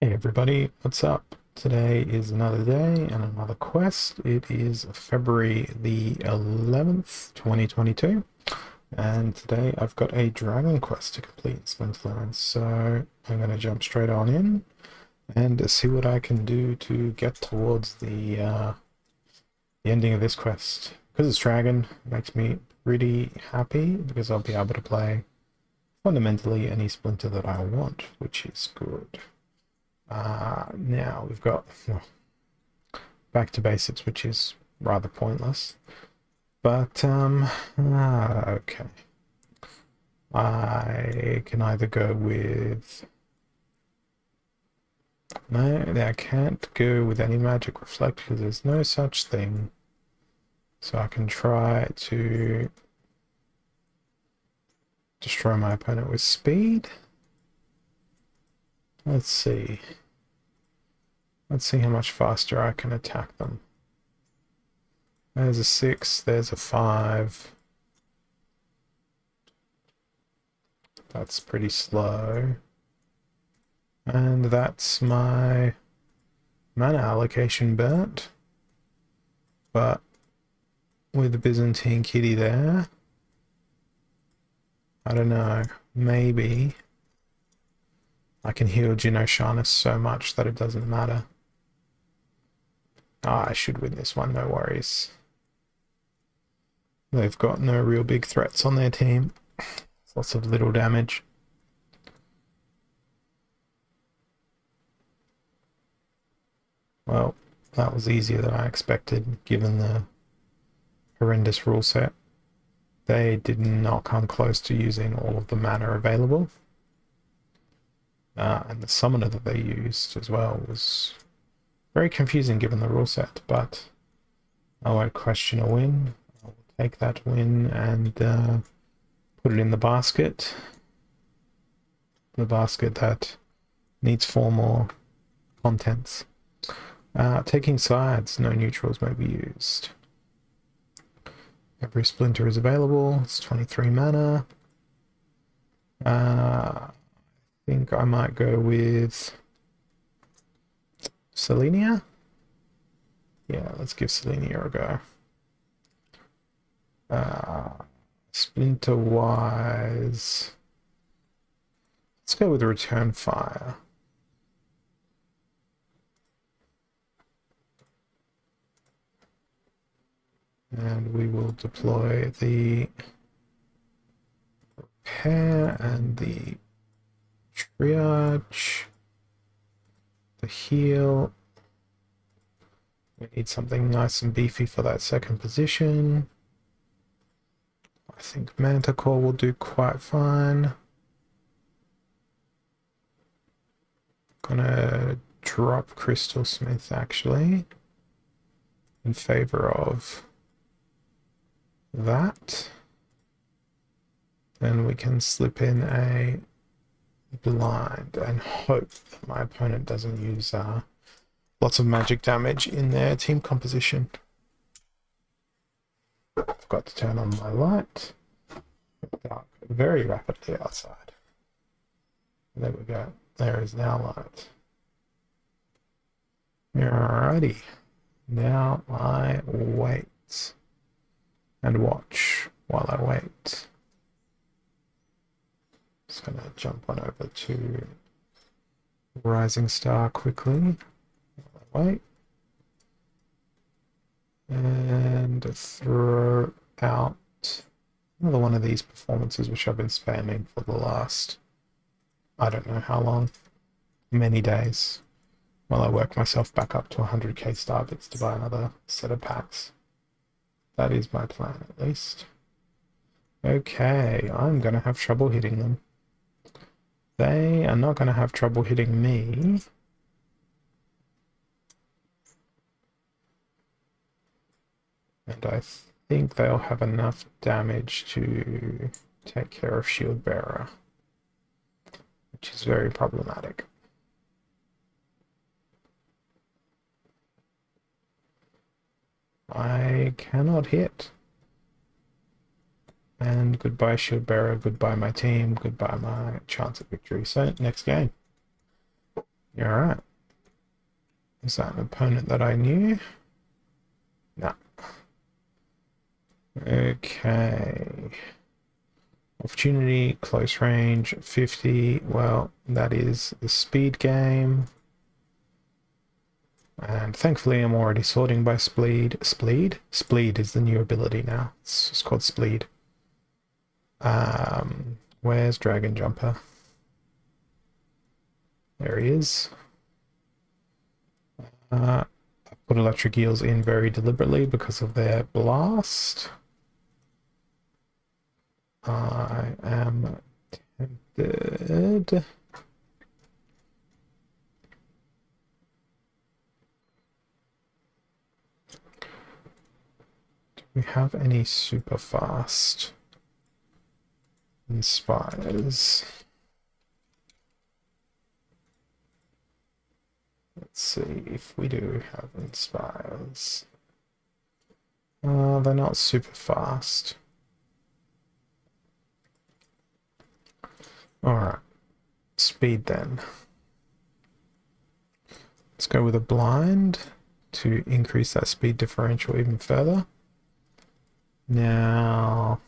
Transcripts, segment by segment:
Hey everybody, what's up? Today is another day and another quest. It is February the 11th, 2022, and today I've got a dragon quest to complete in Splinterlands, so I'm going to jump straight on in and see what I can do to get towards the ending of this quest. Because it's dragon, it makes me pretty happy because I'll be able to play fundamentally any Splinter that I want, which is good. Now we've got back to basics, which is rather pointless. But okay. I can either go with no, I can't go with any magic reflect because there's no such thing. So I can try to destroy my opponent with speed. Let's see. Let's see how much faster I can attack them. There's a 6, there's a 5. That's pretty slow. And that's my mana allocation burnt. But with the Byzantine kitty there, I don't know, maybe I can heal Genoshanus so much that it doesn't matter. I should win this one, no worries. They've got no real big threats on their team. Lots of little damage. Well, that was easier than I expected, given the horrendous rule set. They did not come close to using all of the mana available. And the summoner that they used as well was very confusing given the rule set, but I won't question a win. I'll take that win and put it in the basket. The basket that needs 4 more contents. Taking sides, no neutrals may be used. Every splinter is available. It's 23 mana. I think I might go with Selenia. Yeah, let's give Selenia a go. Splinter-wise, let's go with Return Fire. And we will deploy the repair and the triage, the heal. We need something nice and beefy for that second position. I think Manticore will do quite fine. Gonna drop Crystal Smith actually in favor of that. Then we can slip in a blind and hope that my opponent doesn't use lots of magic damage in their team composition. Forgot to turn on my light. Dark very rapidly outside. There we go. There is now light. Alrighty. Now I wait and watch while I wait. Just gonna jump on over to Rising Star quickly. Wait. And throw out another one of these performances which I've been spamming for the last, I don't know how long, many days, while I work myself back up to 100k star bits to buy another set of packs. That is my plan, at least. Okay, I'm gonna have trouble hitting them. They are not gonna have trouble hitting me. And I think they'll have enough damage to take care of Shield Bearer, which is very problematic. I cannot hit. And goodbye Shield Bearer, goodbye my team, goodbye my chance at victory. So next game. Alright. Is that an opponent that I knew? No. Okay. Opportunity, close range, 50. Well, that is the speed game. And thankfully I'm already sorting by Spleed. Spleed? Spleed is the new ability now. It's just called Spleed. Where's Dragon Jumper? There he is. I put electric eels in very deliberately because of their blast. I am tempted. Do we have any super fast inspires? Let's see if we do have inspires. They're not super fast. Alright, speed then. Let's go with a blind to increase that speed differential even further. Now,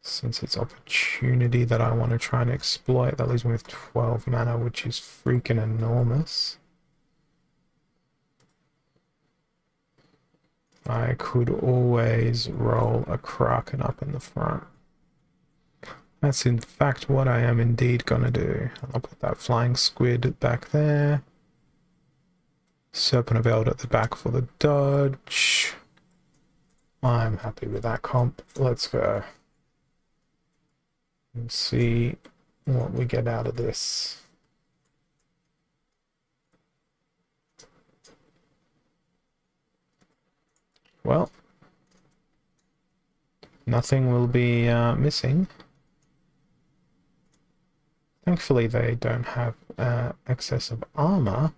since it's opportunity that I want to try and exploit, that leaves me with 12 mana, which is freaking enormous. I could always roll a Kraken up in the front. That's in fact what I am indeed gonna do. I'll put that flying squid back there. Serpent of Eld at the back for the dodge. I'm happy with that comp. Let's go. And see what we get out of this. Well, nothing will be missing. Thankfully, they don't have excess of armor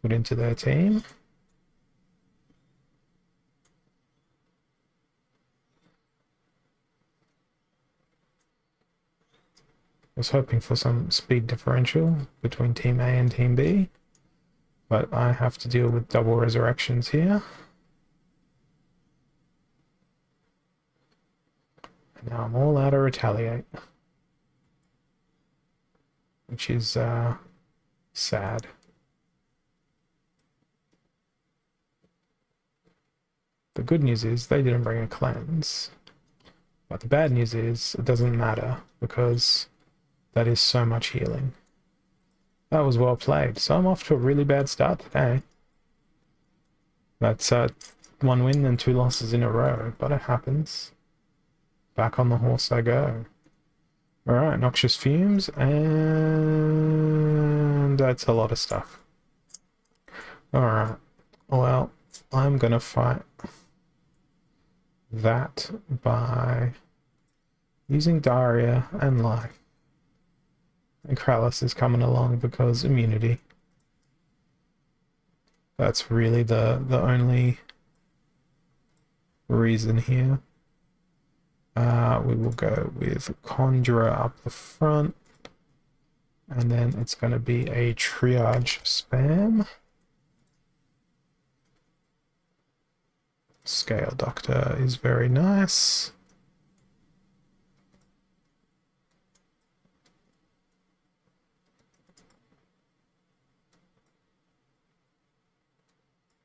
put into their team. I was hoping for some speed differential between Team A and Team B, but I have to deal with double resurrections here. And now I'm all out of retaliate, which is sad. The good news is they didn't bring a cleanse, but the bad news is it doesn't matter because that is so much healing. That was well played. So I'm off to a really bad start today. That's 1 win and 2 losses in a row, but it happens. Back on the horse I go. Alright, Noxious Fumes, and that's a lot of stuff. Alright, well, I'm gonna fight that by using Daria and Life. And Krallis is coming along because immunity. That's really the only reason here. We will go with Conjurer up the front, and then it's going to be a triage spam. Scale Doctor is very nice.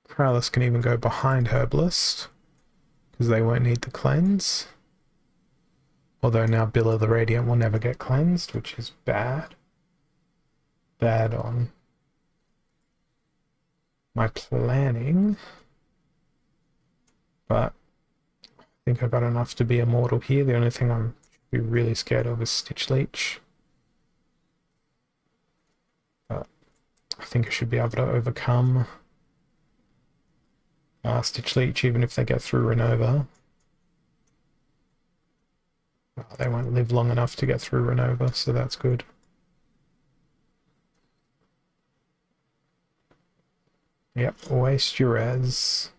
Krallis can even go behind Herbalist, because they won't need the cleanse. Although now Bill of the Radiant will never get cleansed, which is bad. Bad on my planning. But I think I got enough to be immortal here. The only thing I'm really scared of is Stitch Leech. But I think I should be able to overcome Stitch Leech even if they get through Renova. They won't live long enough to get through Renova, so that's good. Yep, waste your res.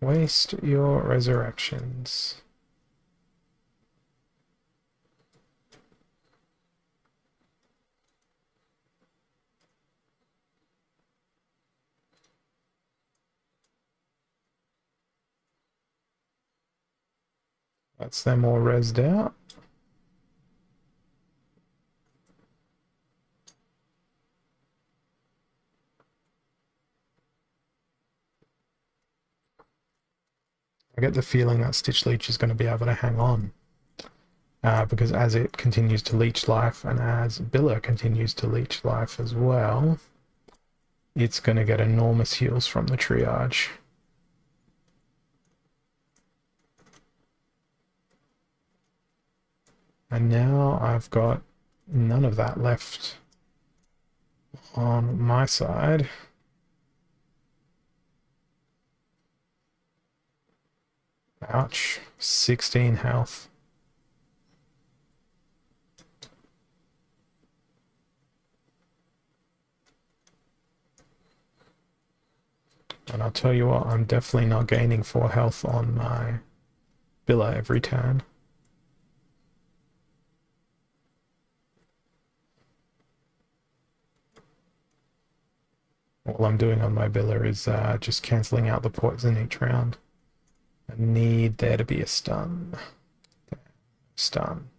Waste your resurrections. That's them all rezzed out. I get the feeling that Stitch Leech is going to be able to hang on. Because as it continues to leech life and as Billa continues to leech life as well, it's going to get enormous heals from the triage. And now I've got none of that left on my side. Ouch. 16 health. And I'll tell you what, I'm definitely not gaining 4 health on my Billa every turn. All I'm doing on my Billa is just cancelling out the poison each round. I need there to be a stun. Stun.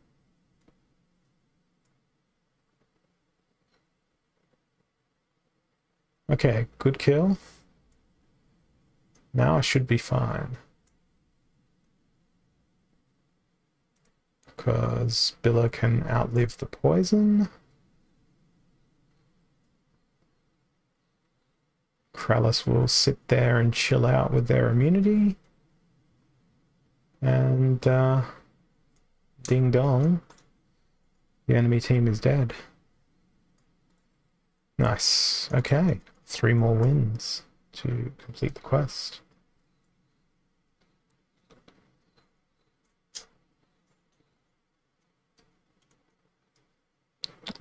Okay, good kill. Now I should be fine. Because Billa can outlive the poison. Krallis will sit there and chill out with their immunity. And ding dong, the enemy team is dead. Nice. Okay, 3 more wins to complete the quest.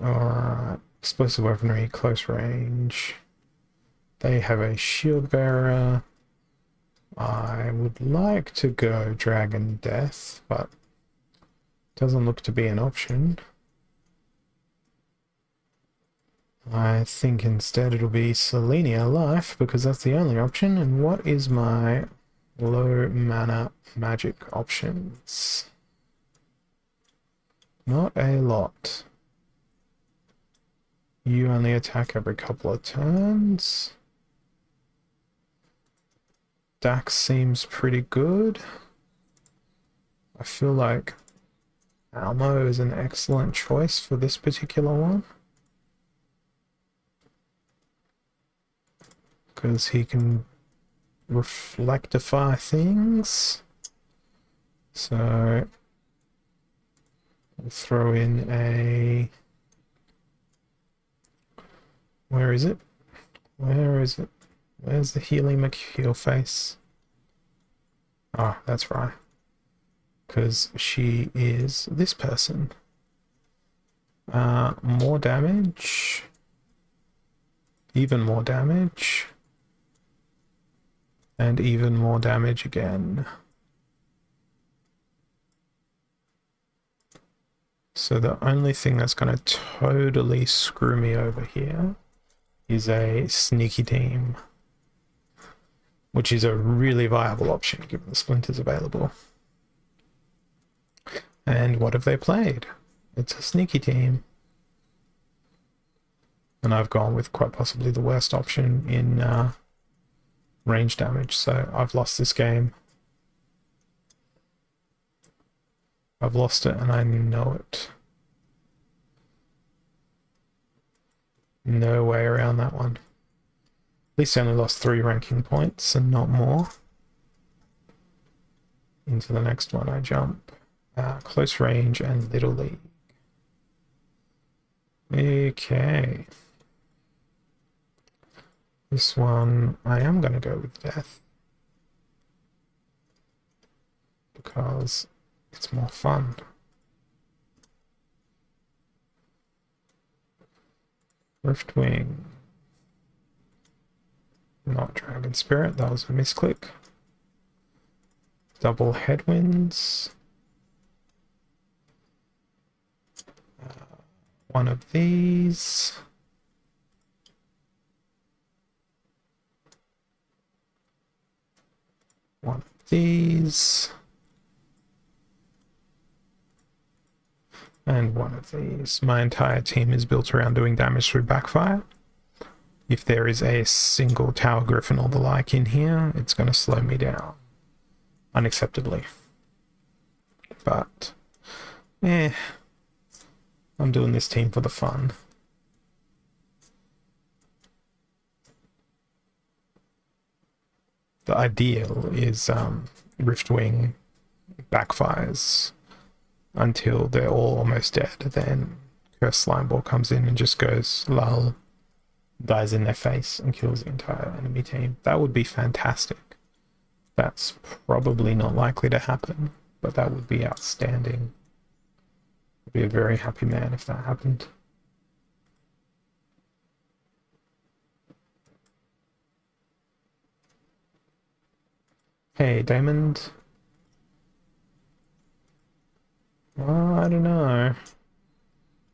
Alright, explosive weaponry, close range. They have a shield bearer. I would like to go Dragon Death, but doesn't look to be an option. I think instead it'll be Selenia Life, because that's the only option. And what is my low mana magic options? Not a lot. You only attack every couple of turns. Dax seems pretty good. I feel like Almo is an excellent choice for this particular one. Because he can reflectify things. So we'll throw in a... Where is it? Where is it? Where's the Healy McHeal face? Ah, that's right. Because she is this person. More damage. Even more damage. And even more damage again. So the only thing that's going to totally screw me over here is a sneaky team, which is a really viable option given the splinters available. And what have they played? It's a sneaky team. And I've gone with quite possibly the worst option in range damage, so I've lost this game. I've lost it and I know it. No way around that one. At least I only lost 3 ranking points and not more. Into the next one I jump. Close range and Little League. Okay. This one, I am going to go with Death. Because it's more fun. Riftwing. Not Dragon Spirit, that was a misclick. Double Headwinds. One of these. One of these. And one of these. My entire team is built around doing damage through backfire. If there is a single tower griffin or the like in here, it's going to slow me down unacceptably. But, I'm doing this team for the fun. The ideal is Riftwing backfires until they're all almost dead. Then Curse Slimeball comes in and just goes lull, dies in their face, and kills the entire enemy team. That would be fantastic. That's probably not likely to happen, but that would be outstanding. I'd be a very happy man if that happened. Hey, Damon. Well, I don't know.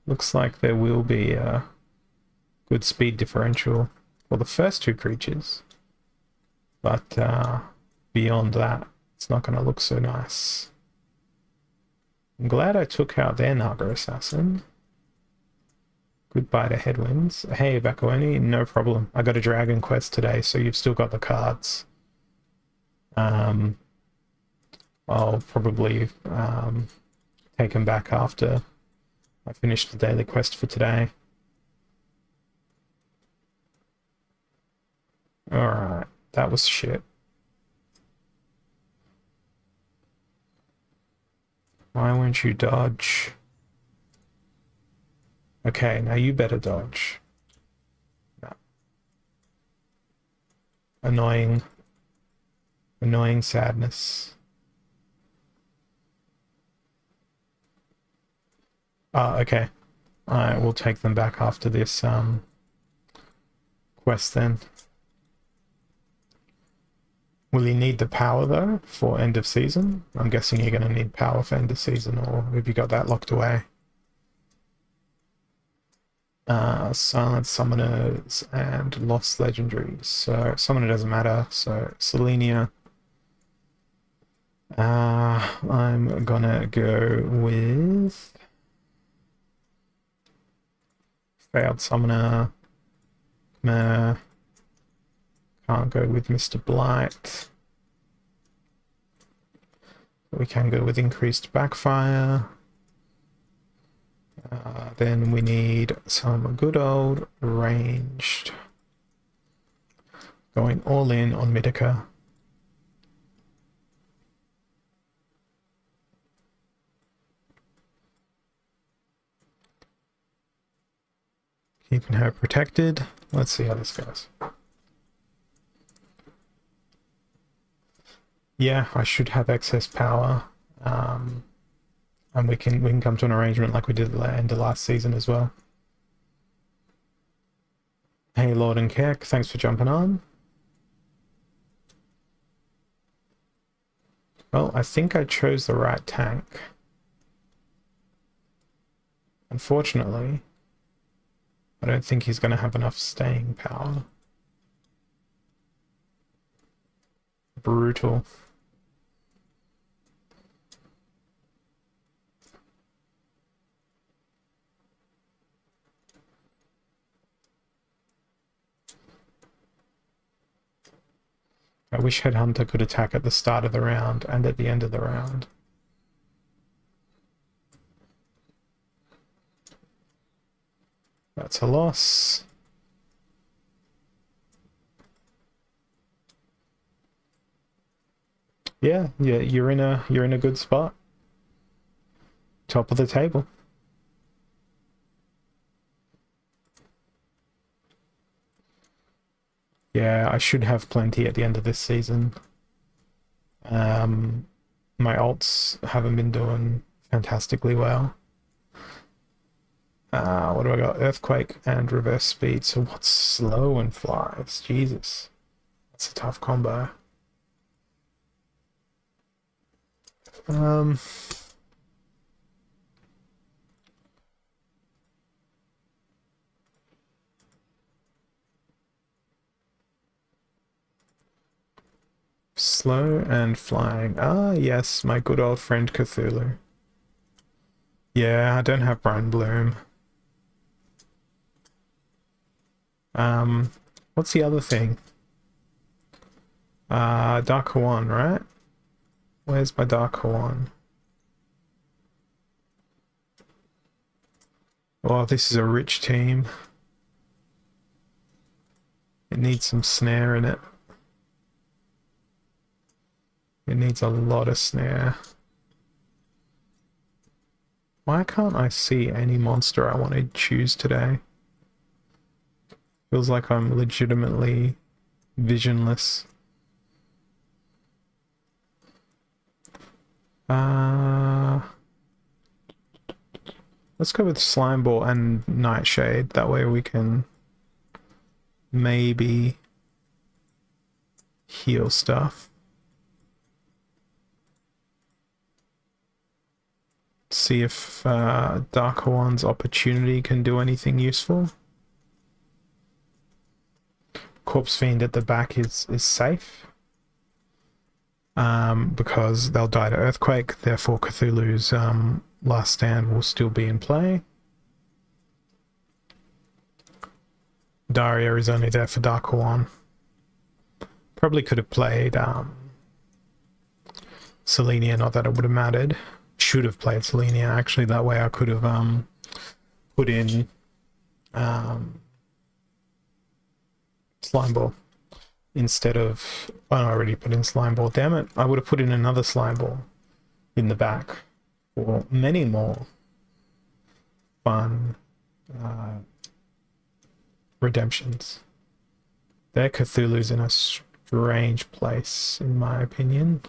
Looks like there will be a good speed differential for the first two creatures. But beyond that, it's not going to look so nice. I'm glad I took out their Naga Assassin. Goodbye to Headwinds. Hey, Bakoni, no problem. I got a Dragon Quest today, so you've still got the cards. I'll probably take them back after I finish the daily quest for today. Alright, that was shit. Why won't you dodge? Okay, now you better dodge. No. Annoying. Annoying sadness. Okay. I will take them back after this quest then. Will you need the power though for end of season? I'm guessing you're going to need power for end of season, or have you got that locked away? Silent Summoners and Lost Legendaries. So Summoner doesn't matter. So Selenia. I'm gonna go with Failed Summoner. Can't go with Mr. Blight. We can go with increased backfire. Then we need some good old ranged. Going all in on Mitika. Keeping her protected. Let's see how this goes. Yeah, I should have excess power. And we can come to an arrangement like we did at the end of last season as well. Hey, Lord and Keck, thanks for jumping on. Well, I think I chose the right tank. Unfortunately, I don't think he's going to have enough staying power. Brutal. I wish Headhunter could attack at the start of the round and at the end of the round. That's a loss. Yeah, you're in a good spot. Top of the table. Yeah, I should have plenty at the end of this season. My alts haven't been doing fantastically well. What do I got? Earthquake and reverse speed. So what's slow and flies? Jesus. That's a tough combo. Slow and flying. Ah, yes, my good old friend Cthulhu. Yeah, I don't have Brian Bloom. Um, what's the other thing? Dark Hawan, right? Where's my Dark Hawan? Oh, this is a rich team. It needs some snare in it. It needs a lot of snare. Why can't I see any monster I want to choose today? Feels like I'm legitimately visionless. Let's go with Slime Ball and Nightshade. That way we can maybe heal stuff. See if Darker One's Opportunity can do anything useful. Corpse Fiend at the back is safe. Because they'll die to Earthquake, therefore Cthulhu's Last Stand will still be in play. Daria is only there for Dark One. Probably could have played Selenia, not that it would have mattered. Should have played Selenia, actually, that way I could have put in Slime Ball instead of... Oh, I already put in Slime Ball, damn it. I would have put in another Slime Ball in the back for many more fun redemptions. Their Cthulhu's in a strange place, in my opinion.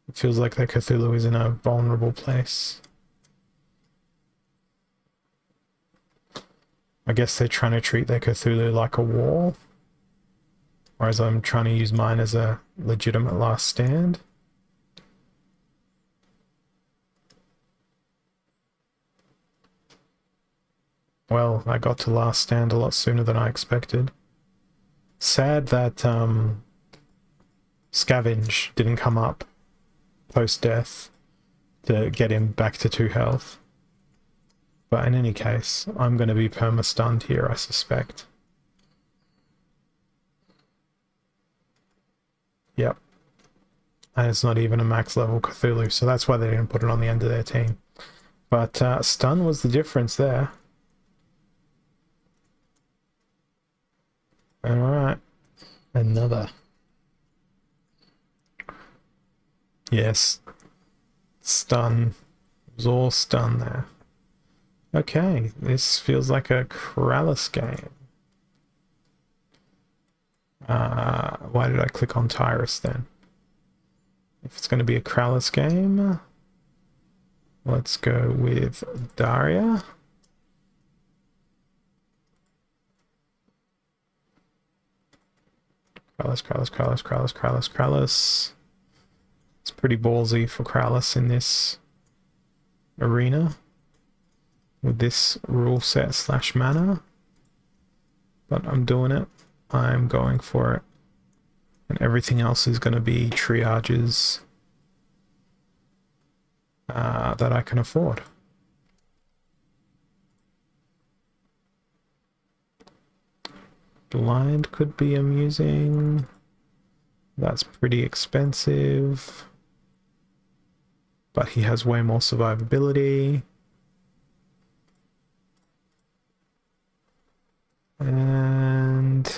It feels like their Cthulhu is in a vulnerable place. I guess they're trying to treat their Cthulhu like a wall, whereas I'm trying to use mine as a legitimate last stand. Well, I got to last stand a lot sooner than I expected. Sad that Scavenge didn't come up post-death to get him back to 2 health. But in any case, I'm going to be perma-stunned here, I suspect. Yep. And it's not even a max level Cthulhu, so that's why they didn't put it on the end of their team. But stun was the difference there. Alright. Another. Yes. Stun. It was all stun there. Okay, this feels like a Kralis game. Why did I click on Tyrus then? If it's going to be a Kralis game, let's go with Daria. Kralis. It's pretty ballsy for Kralis in this arena with this rule set / mana, but I'm doing it. I'm going for it, and everything else is going to be triages that I can afford. Blind could be amusing. That's pretty expensive, but he has way more survivability. And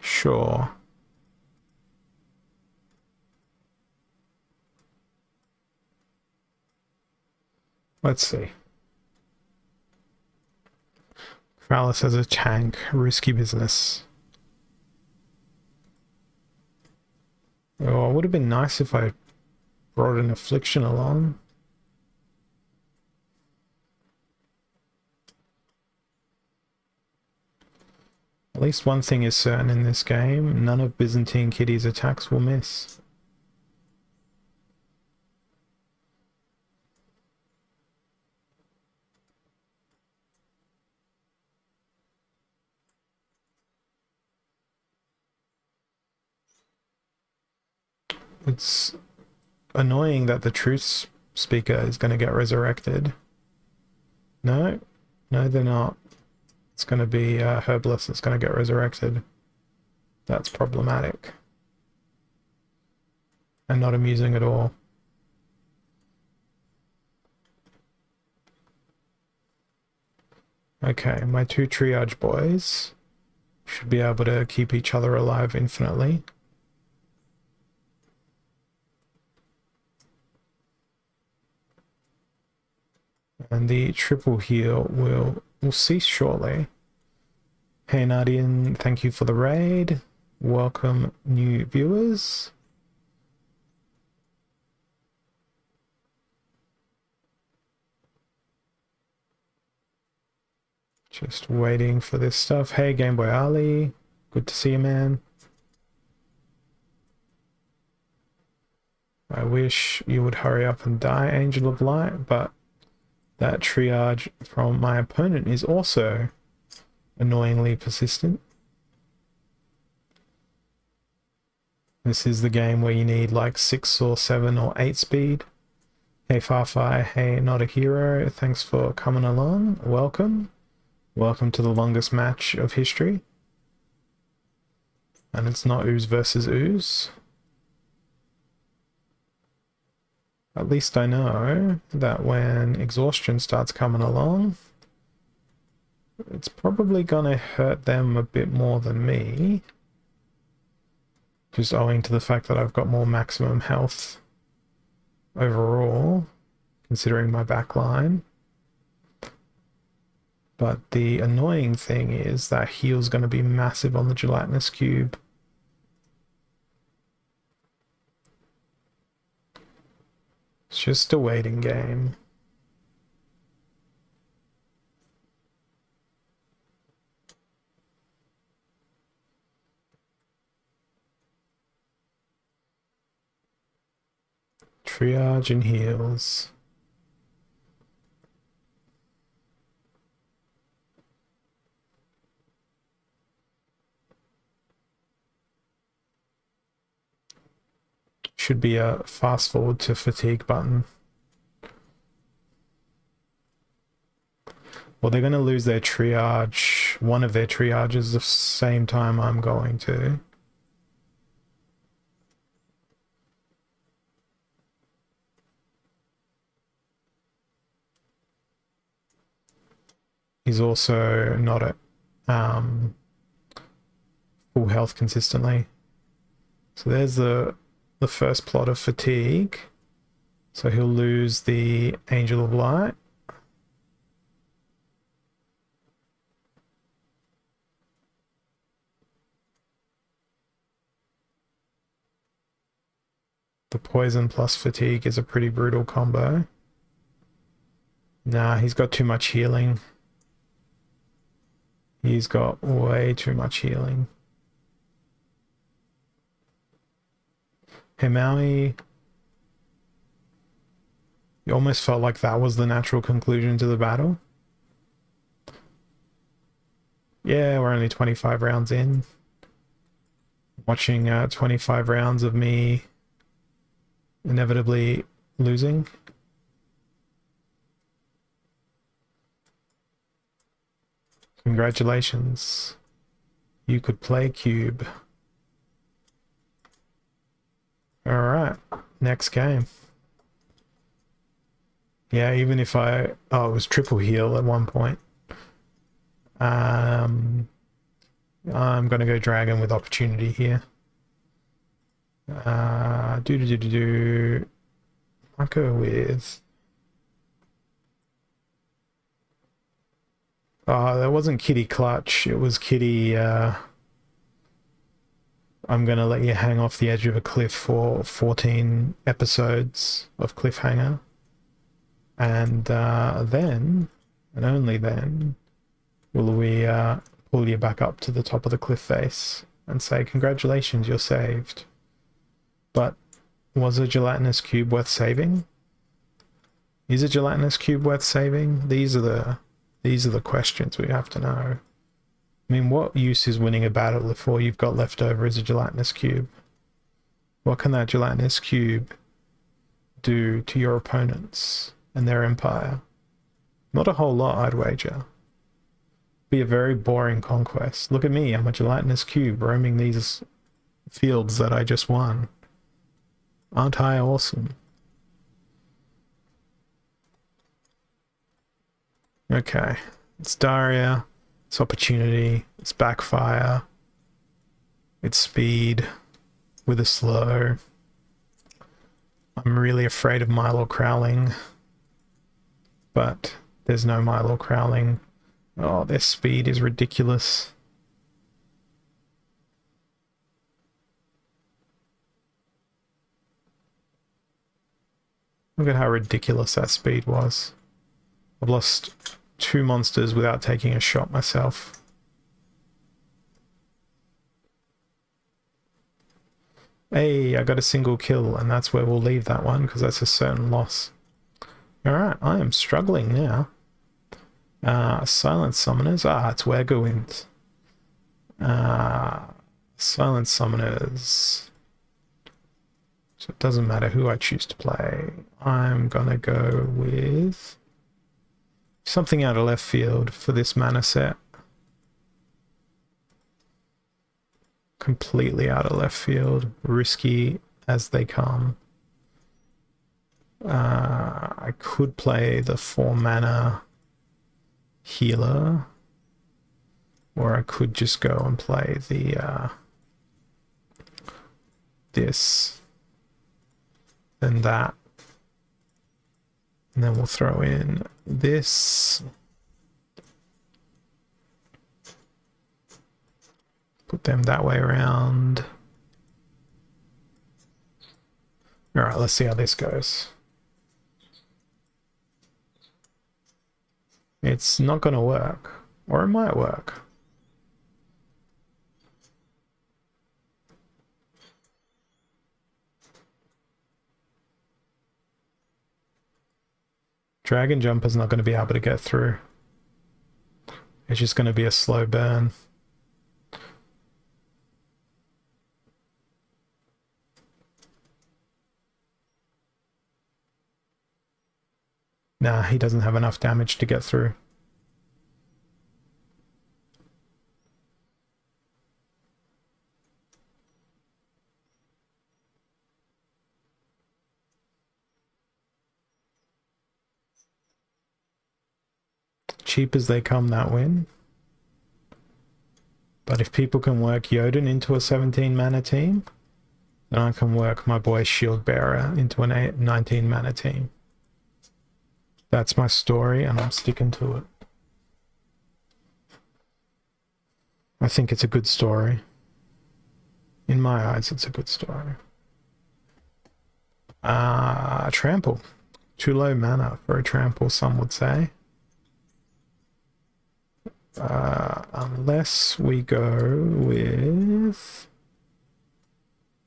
sure. Let's see. Kralis as a tank, risky business. Oh, it would have been nice if I brought an Affliction along. At least one thing is certain in this game, none of Byzantine Kitty's attacks will miss. It's annoying that the truth speaker is going to get resurrected. No, no, they're not. It's going to be Herbalist that's going to get resurrected. That's problematic. And not amusing at all. Okay, my two triage boys should be able to keep each other alive infinitely. And the triple heal will cease shortly. Hey Nadian, thank you for the raid. Welcome new viewers. Just waiting for this stuff. Hey Game Boy Ali, good to see you, man. I wish you would hurry up and die, Angel of Light, but that triage from my opponent is also annoyingly persistent. This is the game where you need like 6 or 7 or 8 speed. Hey Farfai, hey Not a Hero, thanks for coming along. Welcome. Welcome to the longest match of history. And it's not ooze versus ooze. At least I know that when exhaustion starts coming along, it's probably gonna hurt them a bit more than me. Just owing to the fact that I've got more maximum health overall, considering my backline. But the annoying thing is that heal's going to be massive on the gelatinous cube. It's just a waiting game. Triage and heals. Should be a fast forward to fatigue button. Well, they're going to lose their triage, one of their triages the same time I'm going to. He's also not at full health consistently. So there's the first plot of fatigue. So he'll lose the Angel of Light. The poison plus fatigue is a pretty brutal combo. Nah, he's got too much healing. He's got way too much healing. Hey Maui, you almost felt like that was the natural conclusion to the battle. Yeah, we're only 25 rounds in. Watching 25 rounds of me inevitably losing. Congratulations. You could play Cube. Alright, next game. Yeah, even if I... Oh, it was triple heal at one point. I'm gonna go Dragon with opportunity here. I'll go with... that wasn't Kitty Clutch, it was Kitty, I'm gonna let you hang off the edge of a cliff for 14 episodes of Cliffhanger. And then, and only then, will we pull you back up to the top of the cliff face and say, congratulations, you're saved. But was a gelatinous cube worth saving? Is a gelatinous cube worth saving? These are the questions we have to know. I mean, what use is winning a battle if all you've got left over is a gelatinous cube? What can that gelatinous cube do to your opponents and their empire? Not a whole lot, I'd wager. Be a very boring conquest. Look at me, I'm a gelatinous cube roaming these fields that I just won. Aren't I awesome? Okay, it's Daria, it's opportunity, it's backfire, it's speed with a slow. I'm really afraid of Milo Crowling, but there's no Milo Crowling. Oh, their speed is ridiculous. Look at how ridiculous that speed was. I've lost 2 monsters without taking a shot myself. Hey, I got a single kill, and that's where we'll leave that one, because that's a certain loss. Alright, I am struggling now. Silent Summoners. It's Wergowind. Silent Summoners. So it doesn't matter who I choose to play. I'm gonna go with something out of left field for this mana set. Completely out of left field. Risky as they come. I could play the 4 mana healer, or I could just go and play the this, then that, and then we'll throw in this, put them that way around. All right, let's see how this goes. It's not going to work, or it might work. Dragon Jumper's not going to be able to get through. It's just going to be a slow burn. Nah, he doesn't have enough damage to get through. Cheap as they come, that win. But if people can work Jotun into a 17 mana team, then I can work my boy Shield Bearer into a 19 mana team. That's my story, and I'm sticking to it. I think it's a good story. In my eyes, it's a good story. Trample. Too low mana for a trample, some would say. Unless we go with...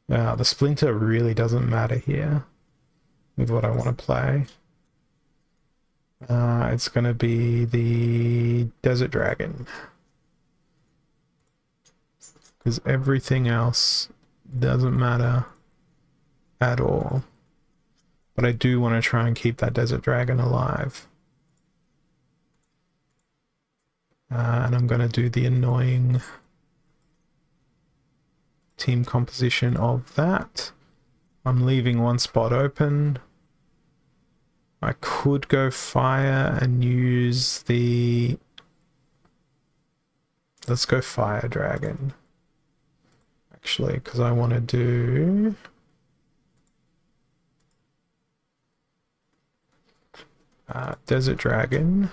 the Splinter really doesn't matter here with what I want to play. It's going to be the Desert Dragon, because everything else doesn't matter at all. But I do want to try and keep that Desert Dragon alive. And I'm going to do the annoying team composition of that. I'm leaving one spot open. I could go fire and use the... Let's go Fire Dragon. Actually, because I want to do... Desert Dragon.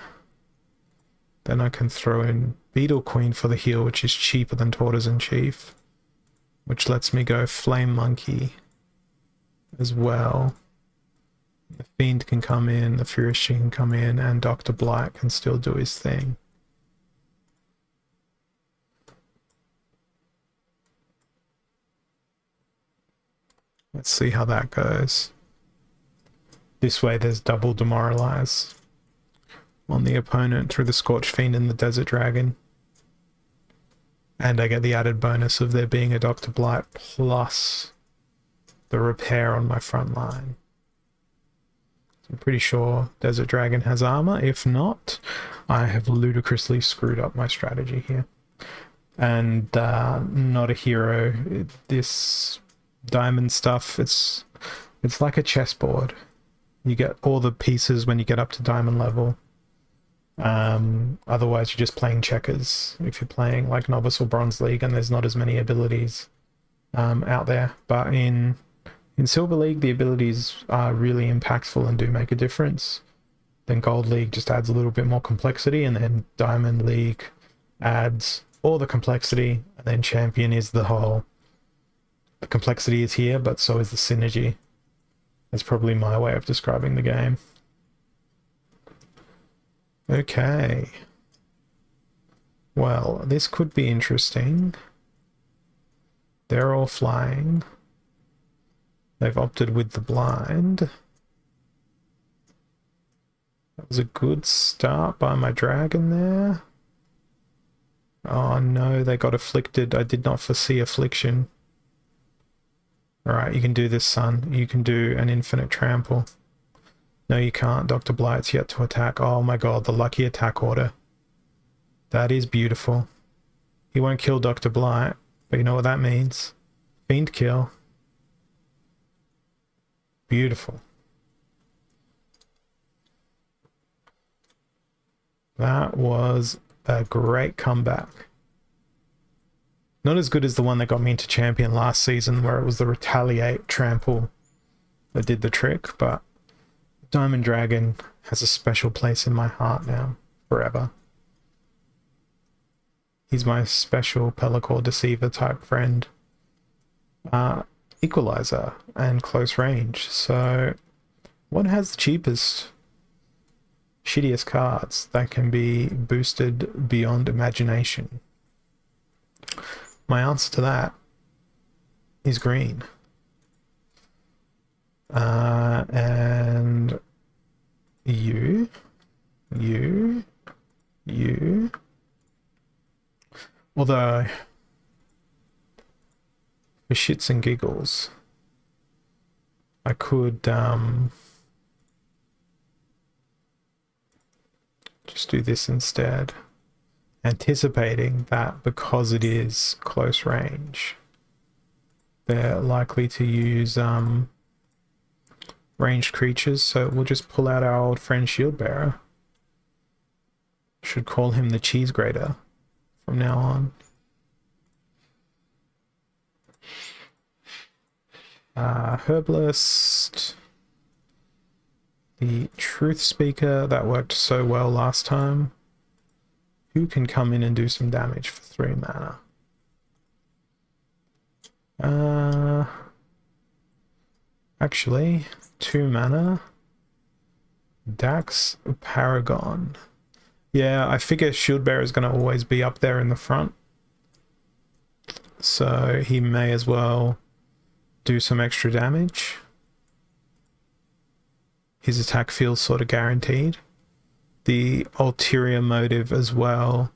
Then I can throw in Beetle Queen for the heal, which is cheaper than Tortoise in Chief, which lets me go Flame Monkey as well. The Fiend can come in, the Furious can come in, and Dr. Blight can still do his thing. Let's see how that goes. This way there's double Demoralize on the opponent through the Scorched Fiend and the Desert Dragon. And I get the added bonus of there being a Dr. Blight plus the repair on my front line. I'm pretty sure Desert Dragon has armor. If not, I have ludicrously screwed up my strategy here. And not a hero. This diamond stuff, it's like a chessboard. You get all the pieces when you get up to diamond level. Otherwise, you're just playing checkers if you're playing like Novice or Bronze League, and there's not as many abilities out there. But in Silver League, the abilities are really impactful and do make a difference. Then Gold League just adds a little bit more complexity, and then Diamond League adds all the complexity, and then Champion is the whole... The complexity is here, but so is the synergy. That's probably my way of describing the game. Okay. Well, this could be interesting. They're all flying. They've opted with the blind. That was a good start by my dragon there. Oh no, they got afflicted. I did not foresee affliction. Alright, you can do this, son. You can do an infinite trample. No, you can't. Dr. Blight's yet to attack. Oh my god, the lucky attack order. That is beautiful. He won't kill Dr. Blight, but you know what that means. Fiend kill. Beautiful. That was a great comeback. Not as good as the one that got me into Champion last season, where it was the Retaliate Trample that did the trick, but Diamond Dragon has a special place in my heart now, forever. He's my special Pelacor Deceiver type friend. Equalizer and close range. So what has the cheapest, shittiest cards that can be boosted beyond imagination? My answer to that is green. And you. Although, for shits and giggles, I could just do this instead, anticipating that because it is close range, they're likely to use ranged creatures, so we'll just pull out our old friend Shield Bearer. Should call him the Cheese Grater from now on. Herbalist. The Truth Speaker, that worked so well last time. Who can come in and do some damage for 3 mana? Actually, 2 mana. Dax Paragon. Yeah, I figure Shield Bearer is going to always be up there in the front. So he may as well do some extra damage. His attack feels sort of guaranteed. The ulterior motive as well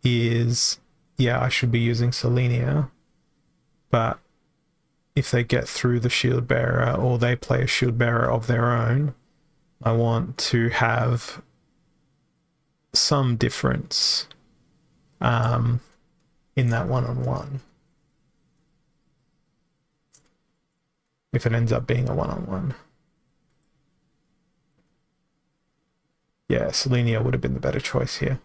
is, yeah, I should be using Selenia, but if they get through the Shield Bearer or they play a Shield Bearer of their own, I want to have some difference in that one-on-one. If it ends up being a one-on-one. Yeah, Selenia would have been the better choice here.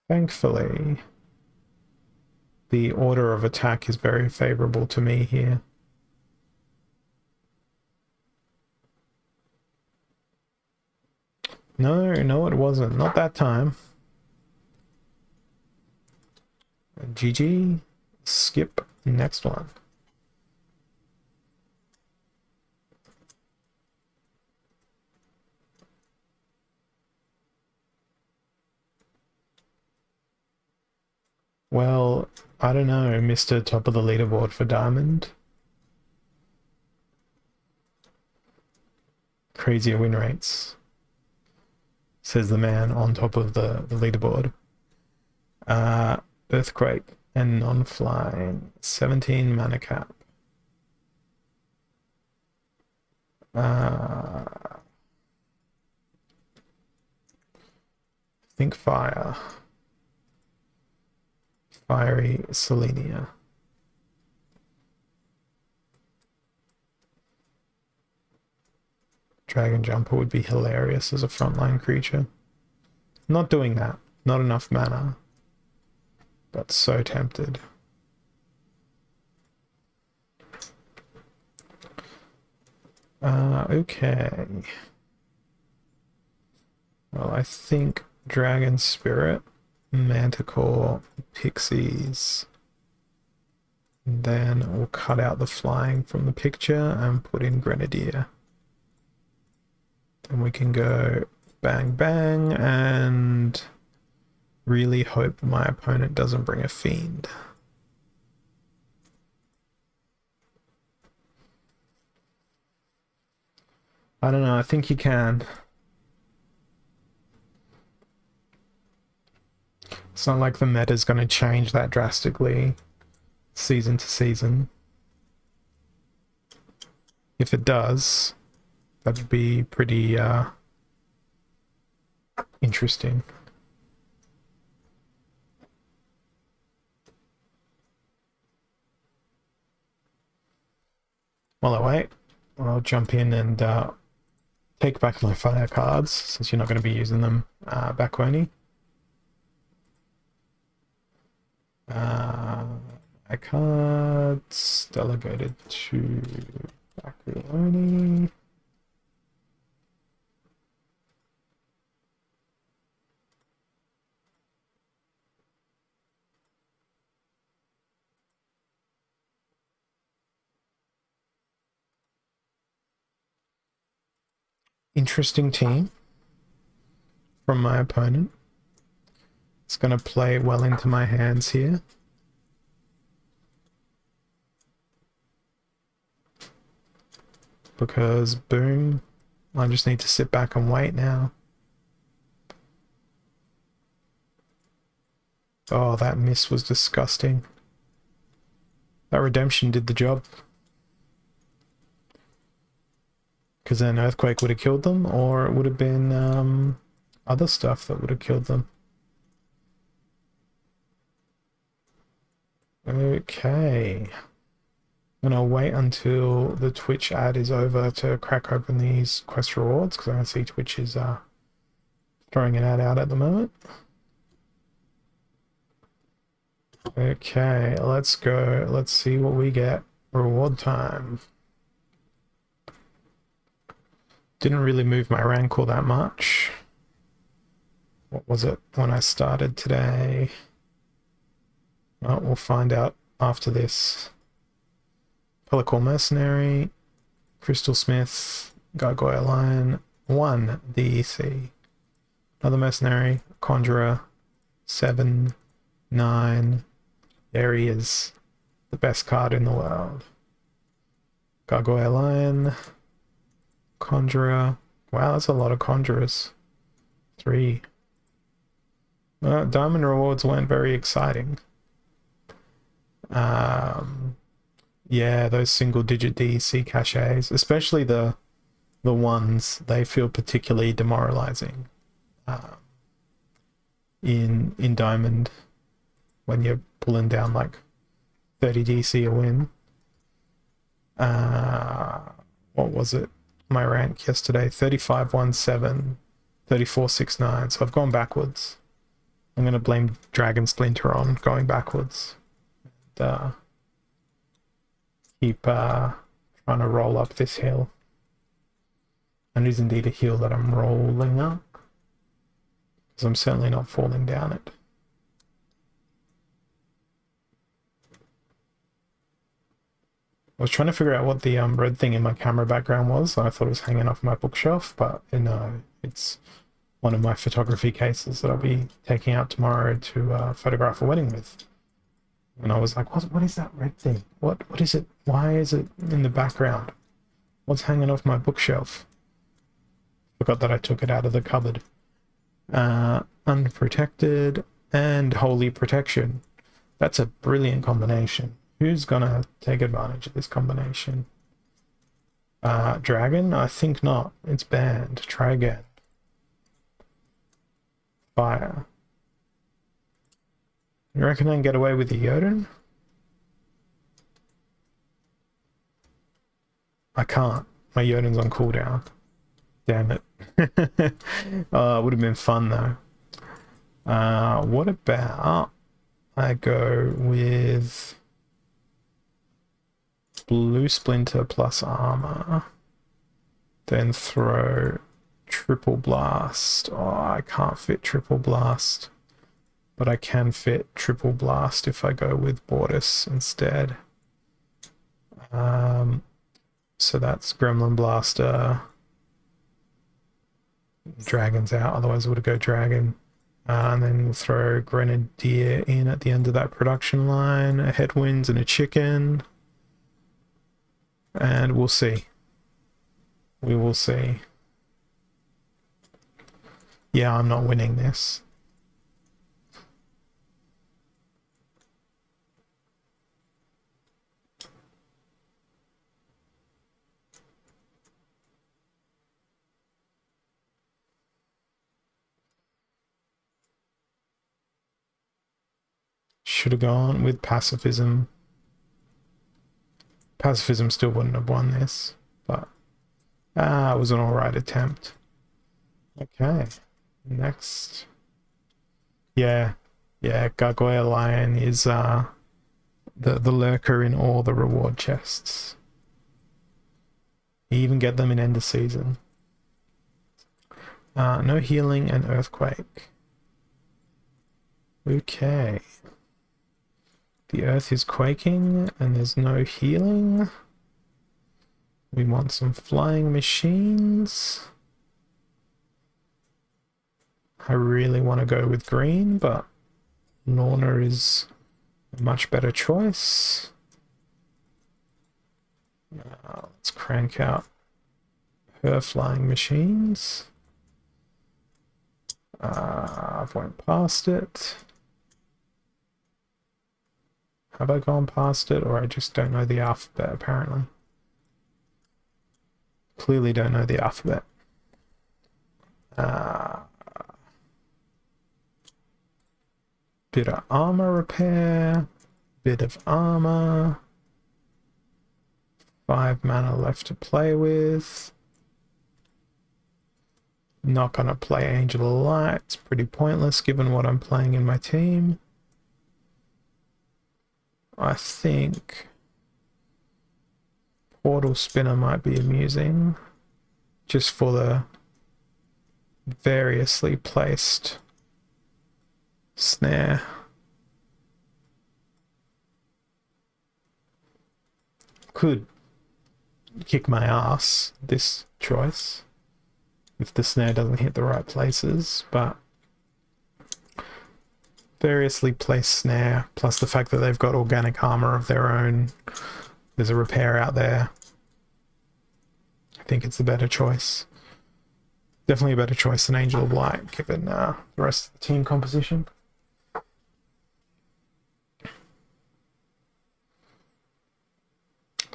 Thankfully, the order of attack is very favorable to me here. No, it wasn't. Not that time. GG. Skip. Next one. Well, I don't know, Mr. Top of the leaderboard for Diamond. Crazier win rates, says the man on top of the leaderboard. Earthquake and non-flying. 17 mana cap. Think fire. Fiery Selenia. Dragon Jumper would be hilarious as a frontline creature. Not doing that. Not enough mana. But so tempted. Okay. Well, I think Dragon Spirit, Manticore, Pixies. Then we'll cut out the flying from the picture and put in Grenadier. Then we can go bang bang and really hope my opponent doesn't bring a Fiend. I don't know, I think you can. It's not like the meta's going to change that drastically season to season. If it does, that'd be pretty interesting. While I wait, I'll jump in and take back my fire cards, since you're not going to be using them, back only. My cards delegated to Bakuoni. Interesting team from my opponent. It's going to play well into my hands here. Because, boom, I just need to sit back and wait now. Oh, that miss was disgusting. That redemption did the job. Because then Earthquake would have killed them, or it would have been other stuff that would have killed them. Okay. I'm gonna wait until the Twitch ad is over to crack open these quest rewards, because I can see Twitch is throwing an ad out at the moment. Okay, let's go. Let's see what we get. Reward time. Didn't really move my rank all that much. What was it when I started today? Well, we'll find out after this. Pellicle Mercenary, Crystal Smith, Gargoyle Lion, 1 DEC. Another Mercenary, Conjurer, 7, 9. There he is. The best card in the world. Gargoyle Lion, Conjurer. Wow, that's a lot of Conjurers. 3. Diamond rewards weren't very exciting. Yeah, those single-digit DEC caches, especially the ones, they feel particularly demoralizing in Diamond when you're pulling down like 30 DC a win. What was it? My rank yesterday, 3517, 3469. So I've gone backwards. I'm going to blame Dragon Splinter on going backwards. And, keep trying to roll up this hill. And it is indeed a hill that I'm rolling up, because I'm certainly not falling down it. I was trying to figure out what the red thing in my camera background was. I thought it was hanging off my bookshelf, but no, it's one of my photography cases that I'll be taking out tomorrow to photograph a wedding with. And I was like, what is that red thing? What is it? Why is it in the background? What's hanging off my bookshelf? Forgot that I took it out of the cupboard. Unprotected and holy protection. That's a brilliant combination. Who's gonna take advantage of this combination? Dragon? I think not. It's banned. Try again. Fire. You reckon I can get away with the Jotun? I can't. My Jotun's on cooldown. Damn it. It would have been fun though. What about I go with blue splinter plus armor, then throw triple blast. Oh, I can't fit triple blast, but I can fit triple blast if I go with Bortus instead. So that's Gremlin Blaster. Dragon's out, otherwise it would go Dragon. And then we'll throw Grenadier in at the end of that production line, a Headwinds and a Chicken. And we'll see. We will see. Yeah, I'm not winning this. Should have gone with pacifism. Pacifism still wouldn't have won this, but it was an alright attempt. Okay, next. Yeah, Gargoyle Lion is the lurker in all the reward chests. You even get them in End of Season. No healing and earthquake. Okay. The earth is quaking and there's no healing. We want some flying machines. I really want to go with green, but Lorna is a much better choice. Let's crank out her flying machines. I've went past it. Have I gone past it, or I just don't know the alphabet, apparently? Clearly don't know the alphabet. Bit of armor repair, bit of armor. 5 mana left to play with. Not gonna play Angel of Light. It's pretty pointless given what I'm playing in my team. I think Portal Spinner might be amusing, just for the variously placed snare. Could kick my ass, this choice, if the snare doesn't hit the right places, but variously placed snare, plus the fact that they've got organic armor of their own, there's a repair out there. I think it's a better choice. Definitely a better choice than Angel of Light, given the rest of the team composition.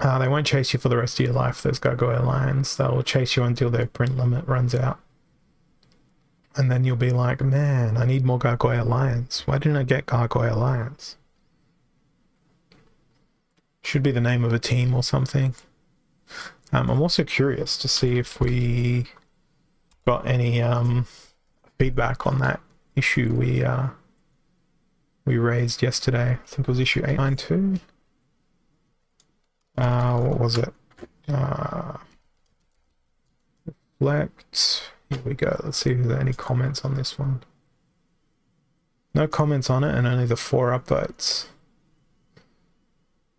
They won't chase you for the rest of your life, those Gargoyle Lions. They'll chase you until their print limit runs out. And then you'll be like, man, I need more Gargoyle Lions. Why didn't I get Gargoyle Lions? Should be the name of a team or something. I'm also curious to see if we got any feedback on that issue we raised yesterday. I think it was issue 892. What was it? Reflect. Here we go. Let's see if there are any comments on this one. No comments on it and only the 4 upvotes.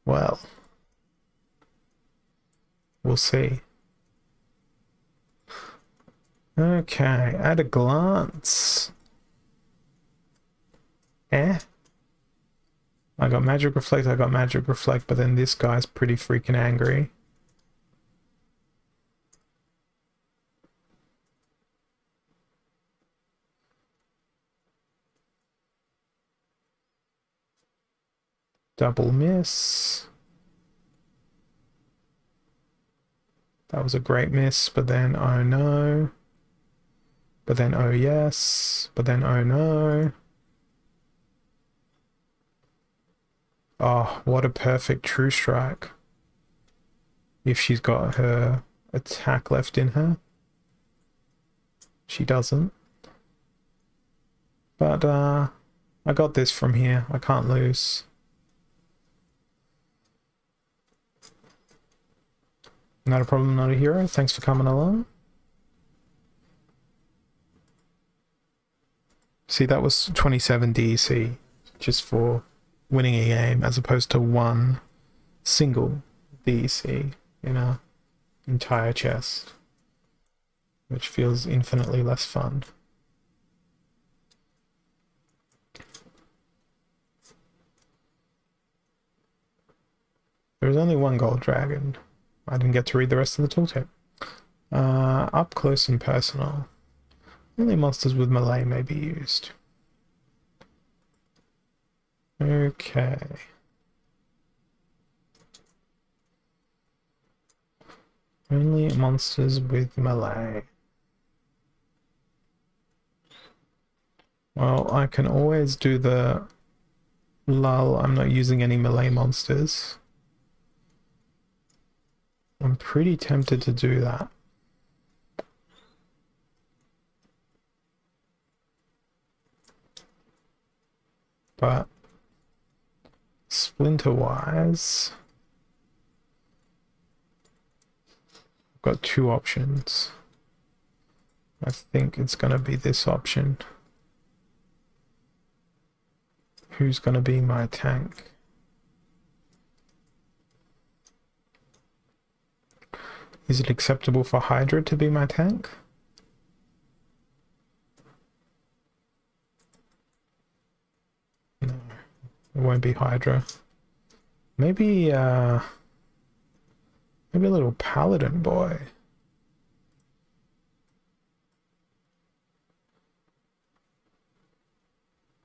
Well, we'll see. Okay, at a glance. I got Magic Reflect, but then this guy's pretty freaking angry. Double miss. That was a great miss, but then oh no. But then oh yes. But then oh no. Oh, what a perfect true strike. If she's got her attack left in her. She doesn't. But I got this from here. I can't lose. Not a problem, not a hero. Thanks for coming along. See, that was 27 DEC just for winning a game as opposed to one single DEC in a entire chest, which feels infinitely less fun. There's only one gold dragon. I didn't get to read the rest of the tooltip. Up close and personal. Only monsters with melee may be used. Okay. Only monsters with melee. Well, I can always do the lull. I'm not using any melee monsters. I'm pretty tempted to do that. But Splinter-wise, I've got two options. I think it's going to be this option. Who's going to be my tank? Is it acceptable for Hydra to be my tank? No, it won't be Hydra. Maybe a little paladin boy.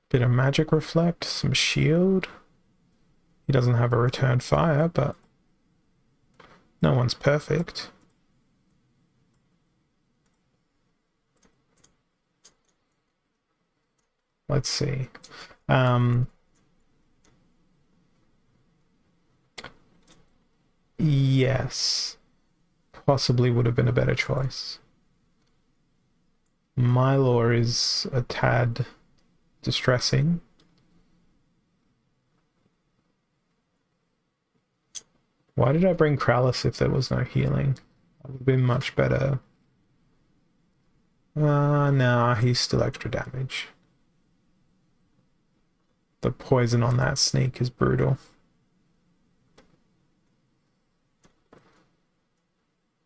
Bit of magic reflect, some shield. He doesn't have a return fire, but no one's perfect. Let's see. Yes. Possibly would have been a better choice. Mylor is a tad distressing. Why did I bring Krallis if there was no healing? That would have been much better. Nah, he's still extra damage. The poison on that sneak is brutal.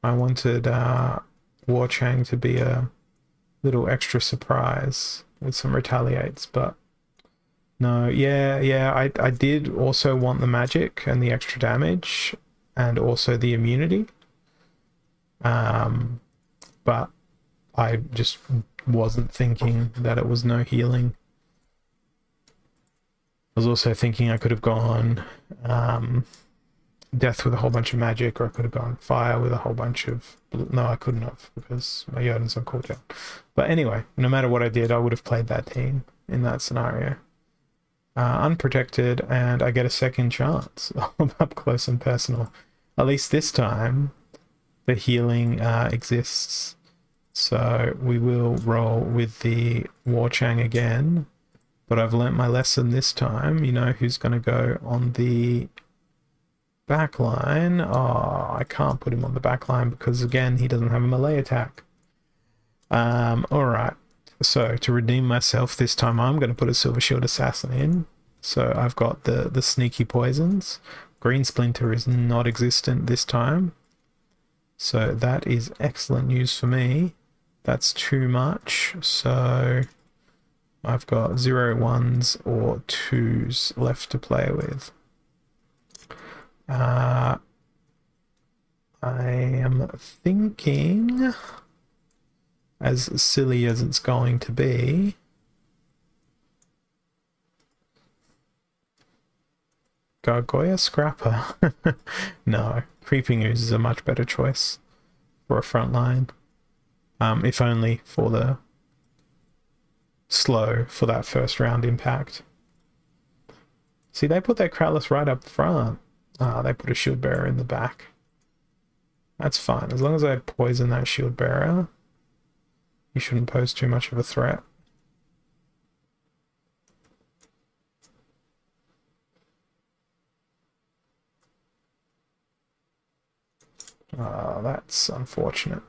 I wanted War Chang to be a little extra surprise with some retaliates, but no, yeah, I did also want the magic and the extra damage and also the immunity. But I just wasn't thinking that it was no healing. I was also thinking I could have gone death with a whole bunch of magic, or I could have gone fire with a whole bunch of... No, I couldn't have, because my Jotun's on cooldown. But anyway, no matter what I did, I would have played that team in that scenario. Unprotected, and I get a second chance up close and personal. At least this time, the healing exists. So we will roll with the War Chang again. But I've learnt my lesson this time. You know who's going to go on the back line. Oh, I can't put him on the back line because, again, he doesn't have a melee attack. Alright. So, to redeem myself this time, I'm going to put a Silver Shield Assassin in. So, I've got the sneaky poisons. Green Splinter is not existent this time. So, that is excellent news for me. That's too much. So... I've got 0 1s or 2s left to play with. I am thinking, as silly as it's going to be, Gargoyle Scrapper. No, Creeping Ooze is a much better choice for a front line. If only for the slow for that first round impact. See, they put their Krallis right up front. They put a Shield Bearer in the back. That's fine. As long as I poison that Shield Bearer, he shouldn't pose too much of a threat. That's unfortunate.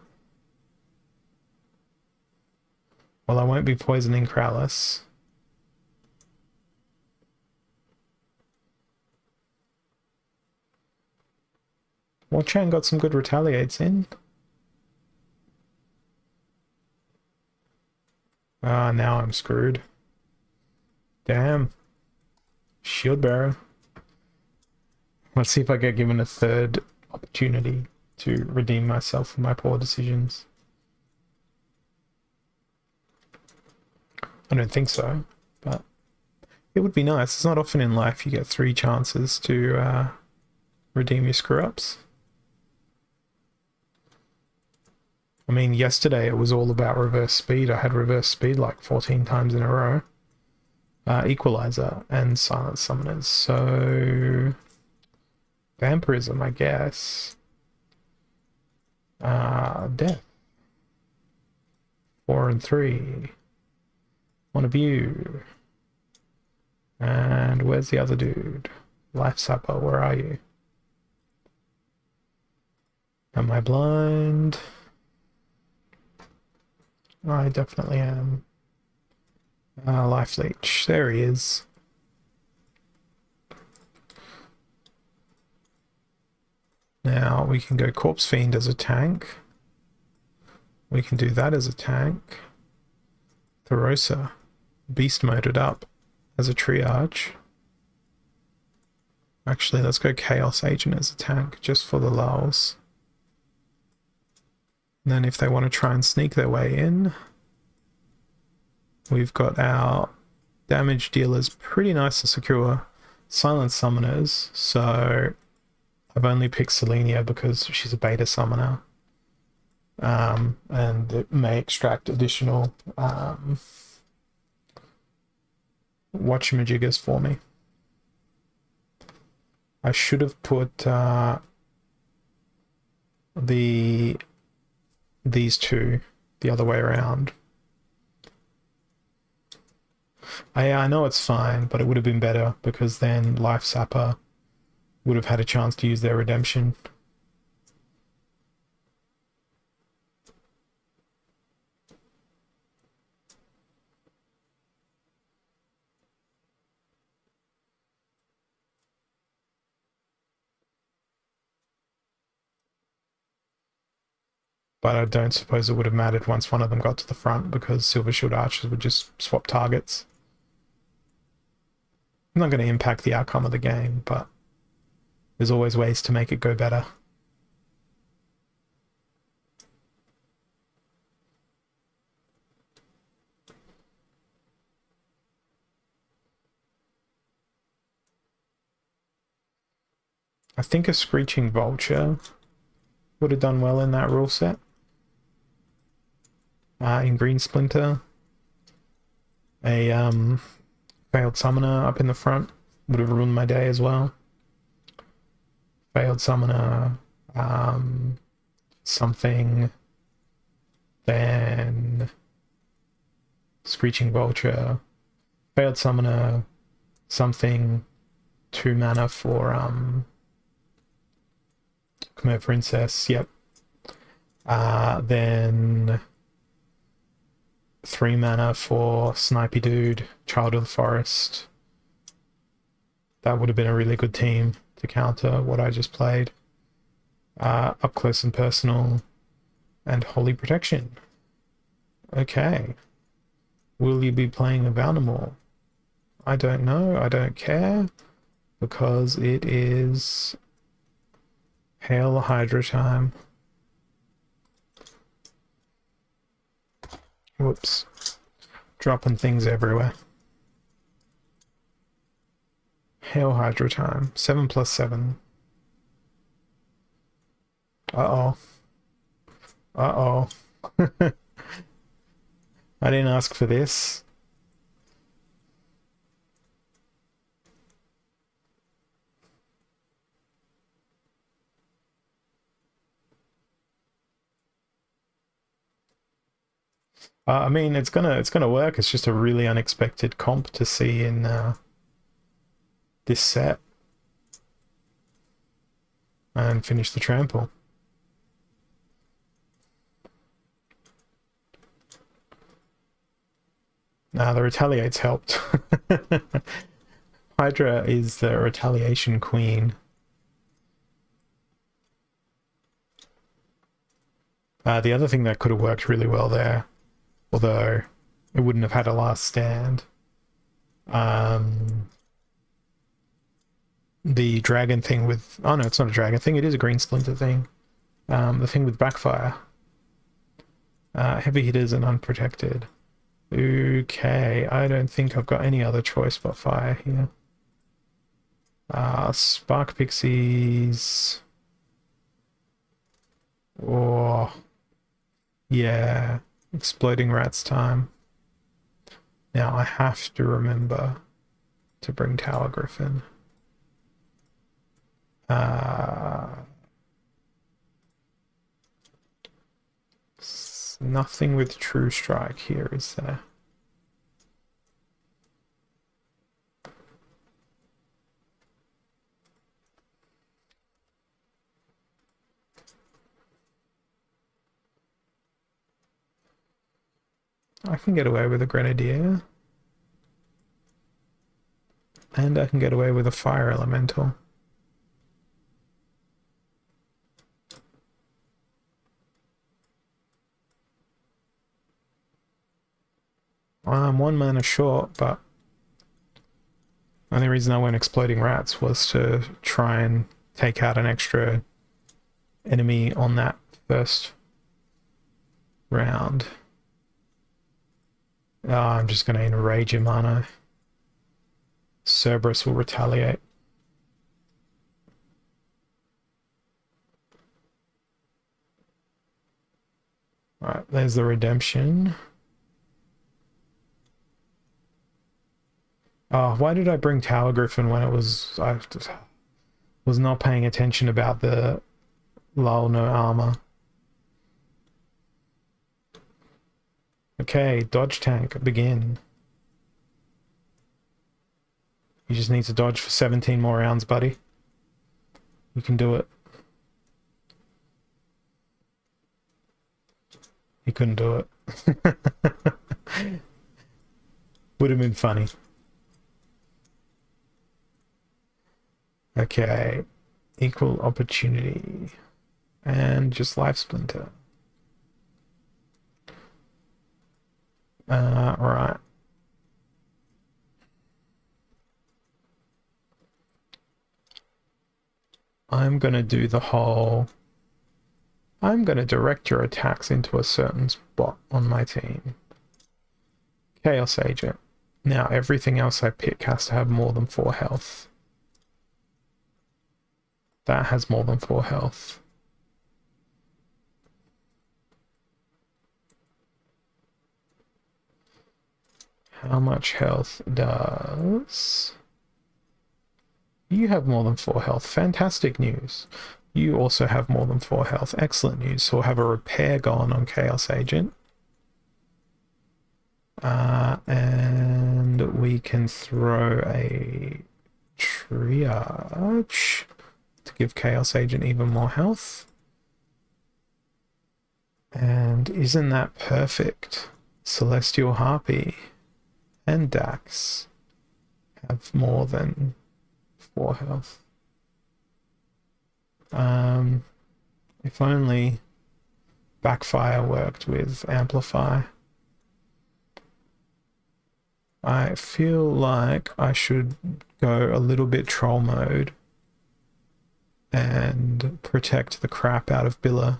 Well, I won't be poisoning Krallis. Well, Chan got some good retaliates in. Now I'm screwed. Damn. Shield Bearer. Let's see if I get given a third opportunity to redeem myself for my poor decisions. I don't think so, but it would be nice. It's not often in life you get 3 chances to redeem your screw-ups. I mean, yesterday it was all about reverse speed. I had reverse speed like 14 times in a row. Equalizer and silent summoners. So vampirism, I guess. Death. 4 and 3. One of you. And where's the other dude? Life Sapper, where are you? Am I blind? I definitely am. Life Leech, there he is. Now we can go Corpse Fiend as a tank. We can do that as a tank. Thorosa, beast moded up as a triage. Actually, let's go Chaos Agent as a tank, just for the lulz. And then if they want to try and sneak their way in, we've got our damage dealers pretty nice and secure. Silent Summoners, so I've only picked Selenia because she's a beta summoner. And it may extract additional whatchamajiggers for me. I should have put these two the other way around. I know it's fine, but it would have been better because then Life Sapper would have had a chance to use their redemption. But I don't suppose it would have mattered once one of them got to the front because Silver Shield Archers would just swap targets. I'm not going to impact the outcome of the game, but there's always ways to make it go better. I think a Screeching Vulture would have done well in that rule set. In Green Splinter, a Failed Summoner up in the front would have ruined my day as well. Failed Summoner, something, then Screeching Vulture, Failed Summoner, something, 2 mana for Khmer Princess, yep. Then 3 mana for Snipey Dude, Child of the Forest. That would have been a really good team to counter what I just played. Up Close and Personal and Holy Protection. Okay. Will you be playing with animal? I don't know. I don't care. Because it is Hail Hydra time. Whoops. Dropping things everywhere. Hail Hydra time. 7 plus 7. Uh-oh. Uh-oh. I didn't ask for this. I mean, it's gonna work. It's just a really unexpected comp to see in this set. And finish the trample. Nah, the retaliates helped. Hydra is the retaliation queen. The other thing that could have worked really well there, although it wouldn't have had a last stand, the dragon thing with... Oh no, it's not a dragon thing, it is a green splinter thing. The thing with backfire. Heavy hitters and unprotected. Okay, I don't think I've got any other choice but fire here. Spark Pixies. Oh, yeah, exploding rats time. Now I have to remember to bring Tower Griffin. Nothing with True Strike here, is there? I can get away with a Grenadier. And I can get away with a Fire Elemental. I'm 1 mana short, but the only reason I went Exploding Rats was to try and take out an extra enemy on that first round. Oh, I'm just going to enrage him, aren't I? Cerberus will retaliate. Alright, there's the redemption. Oh, why did I bring Tower Griffin when it was... I was not paying attention about the lull no armor. Okay, dodge tank, begin. You just need to dodge for 17 more rounds, buddy. You can do it. You couldn't do it. Would have been funny. Okay, equal opportunity. And just Life Splinter. Alright. I'm gonna do the whole... I'm gonna direct your attacks into a certain spot on my team. Chaos Agent. Now everything else I pick has to have more than 4 health. That has more than 4 health. How much health does... You have more than 4 health. Fantastic news. You also have more than 4 health. Excellent news. So we'll have a repair going on Chaos Agent. And we can throw a triage to give Chaos Agent even more health. And isn't that perfect? Celestial Harpy and Dax have more than 4 health. If only Backfire worked with Amplify. I feel like I should go a little bit troll mode and protect the crap out of Billa.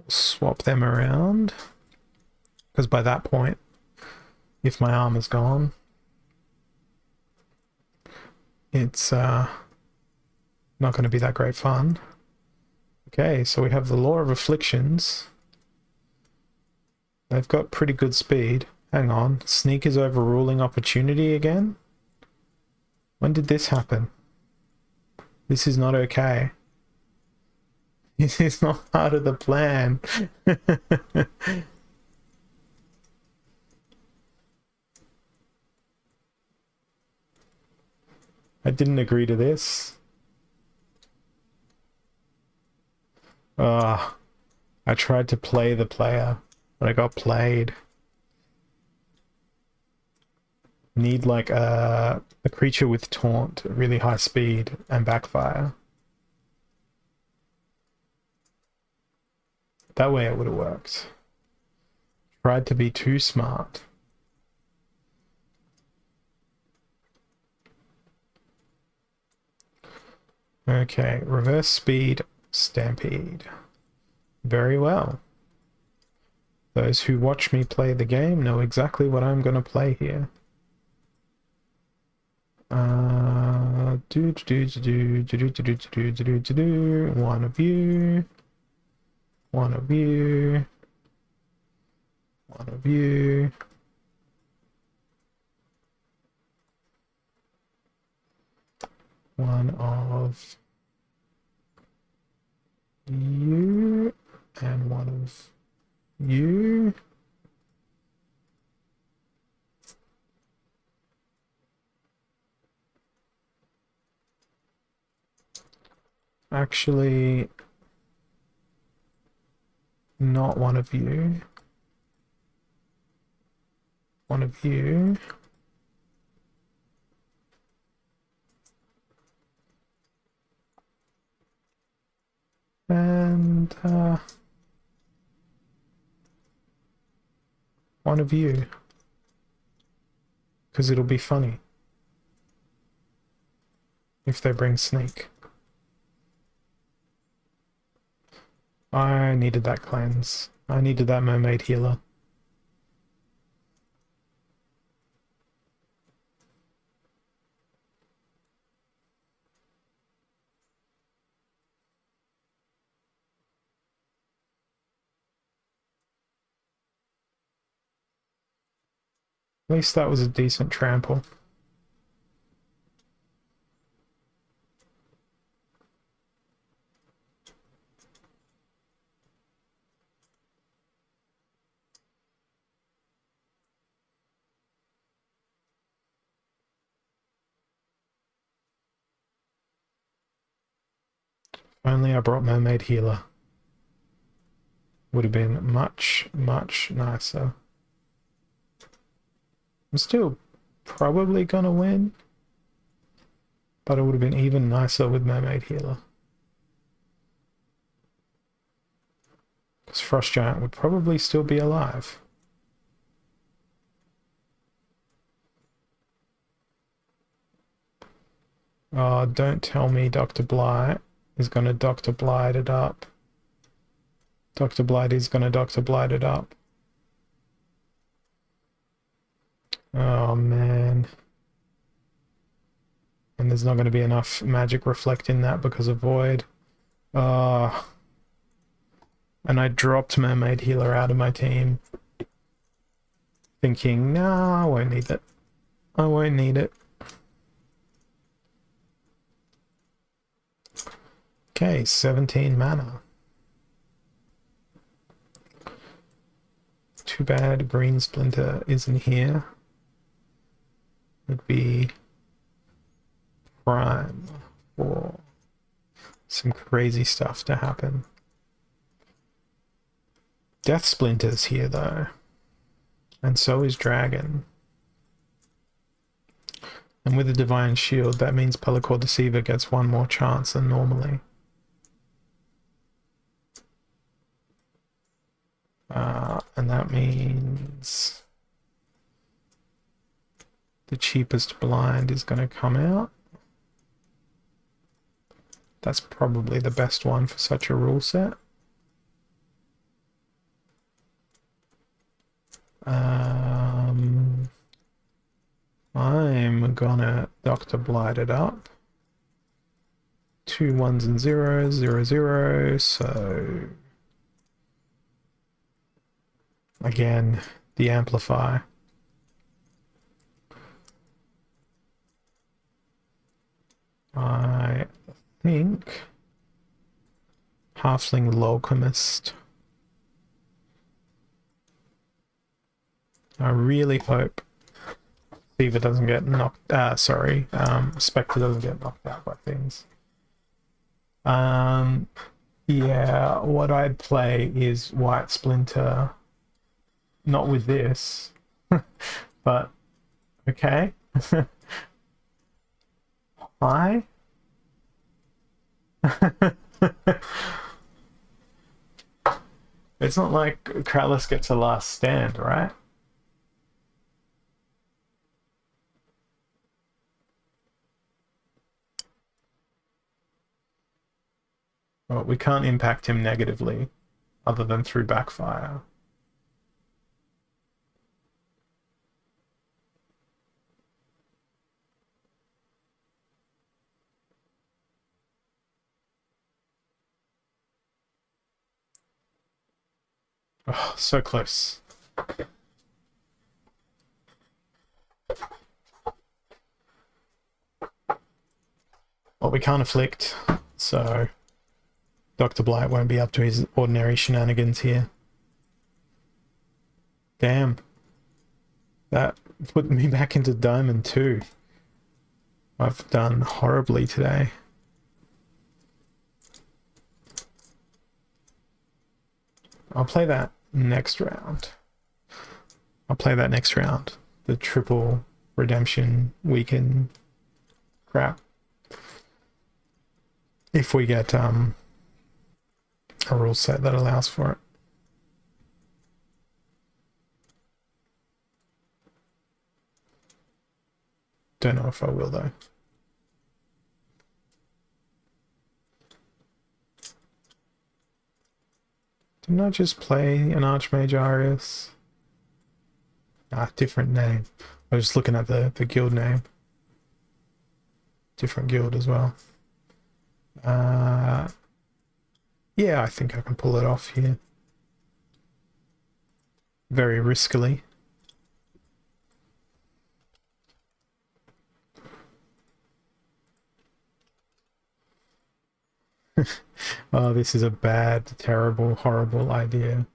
Swap them around, because by that point, if my armor's gone, it's not going to be that great fun. Okay, so we have the Law of Afflictions. They've got pretty good speed. Hang on, Sneak is overruling Opportunity again? When did this happen? This is not okay. This is not part of the plan. I didn't agree to this. I tried to play the player, but I got played. Need like a creature with taunt, really high speed, and backfire. That way it would have worked. Tried to be too smart. Okay, reverse speed, stampede. Very well. Those who watch me play the game know exactly what I'm going to play here. One of you. One of you. One of you. One of you. And one of you. Actually, not one of you. One of you. And one of you. Because it'll be funny if they bring Sneak. I needed that cleanse. I needed that mermaid healer. At least that was a decent trample. If only I brought mermaid healer. Would have been much, much nicer. I'm still probably gonna win, but it would have been even nicer with mermaid healer. Because Frost Giant would probably still be alive. Oh, don't tell me Dr. Blight is gonna Dr. Blight it up. Dr. Blight is gonna Dr. Blight it up. Oh man. And there's not going to be enough magic reflect in that because of Void. And I dropped Mermaid Healer out of my team. Thinking, nah, I won't need it. I won't need it. Okay, 17 mana. Too bad Green Splinter isn't here. Would be prime for some crazy stuff to happen. Death Splinter's here though, and so is Dragon. And with a Divine Shield, that means Pelacor Deceiver gets one more chance than normally. And And that means the cheapest blind is going to come out. That's probably the best one for such a rule set. I'm gonna Dr. Blight it up. 2 1s and 0s, 0 0, so again, the amplify. I think Halfling Locumist. I really hope Thiever doesn't get knocked, Spectre doesn't get knocked out by things. Yeah, what I'd play is White Splinter, not with this, but okay. Hi. It's not like Krallis gets a last stand, right? Well, we can't impact him negatively other than through backfire. Oh, so close. Well, we can't afflict, so Dr. Blight won't be up to his ordinary shenanigans here. Damn. That put me back into Diamond 2. I've done horribly today. I'll play that next round. The triple redemption weekend crap. If we get a rule set that allows for it. Don't know if I will though. Didn't I just play an Archmage Arius? Ah, different name. I was just looking at the guild name. Different guild as well. Yeah, I think I can pull it off here. Very riskily. Oh, this is a bad, terrible, horrible idea.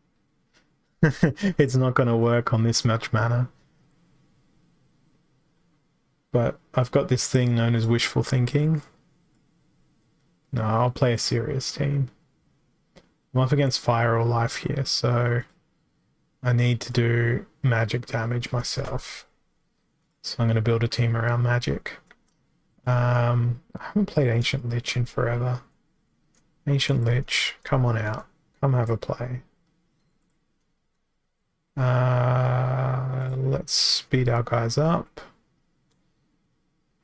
It's not going to work on this much mana. But I've got this thing known as wishful thinking. No, I'll play a serious team. I'm up against fire or life here, so I need to do magic damage myself. So I'm going to build a team around magic. I haven't played Ancient Lich in forever. Ancient Lich, come on out. Come have a play. Let's speed our guys up.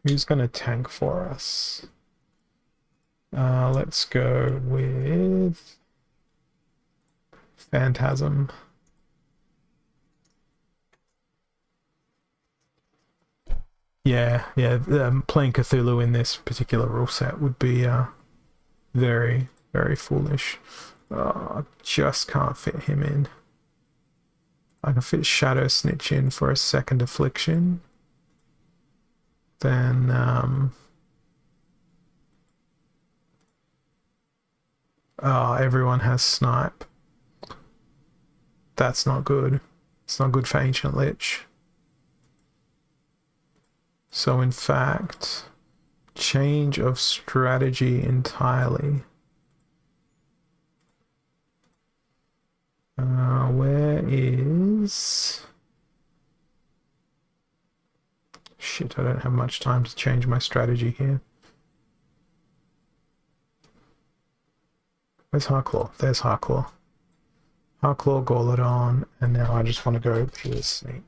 Who's going to tank for us? Let's go with Phantasm. Yeah, playing Cthulhu in this particular rule set would be very, very foolish. Oh, I just can't fit him in. I can fit Shadow Snitch in for a second affliction. Then oh, everyone has snipe. That's not good. It's not good for Ancient Lich. So in fact, change of strategy entirely. Where is... Shit, I don't have much time to change my strategy here. Where's Harclaw? There's Harclaw. Harklaw, Gauledon, and now I just want to go pure sneak.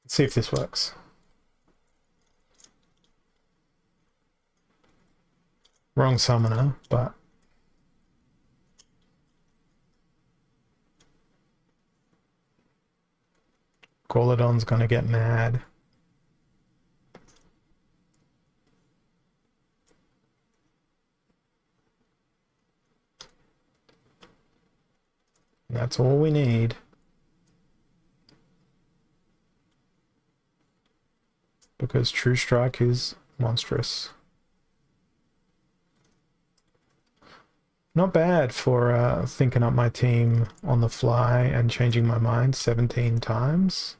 Let's see if this works. Wrong summoner, but Gauledon's gonna get mad. That's all we need. Because True Strike is monstrous. Not bad for thinking up my team on the fly and changing my mind 17 times.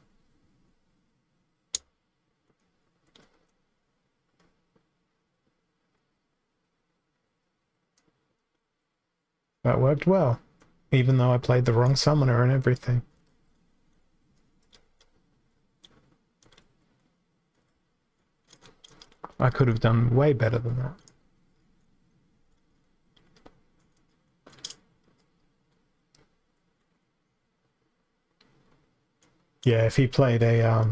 That worked well, even though I played the wrong summoner and everything. I could have done way better than that. Yeah, if he played a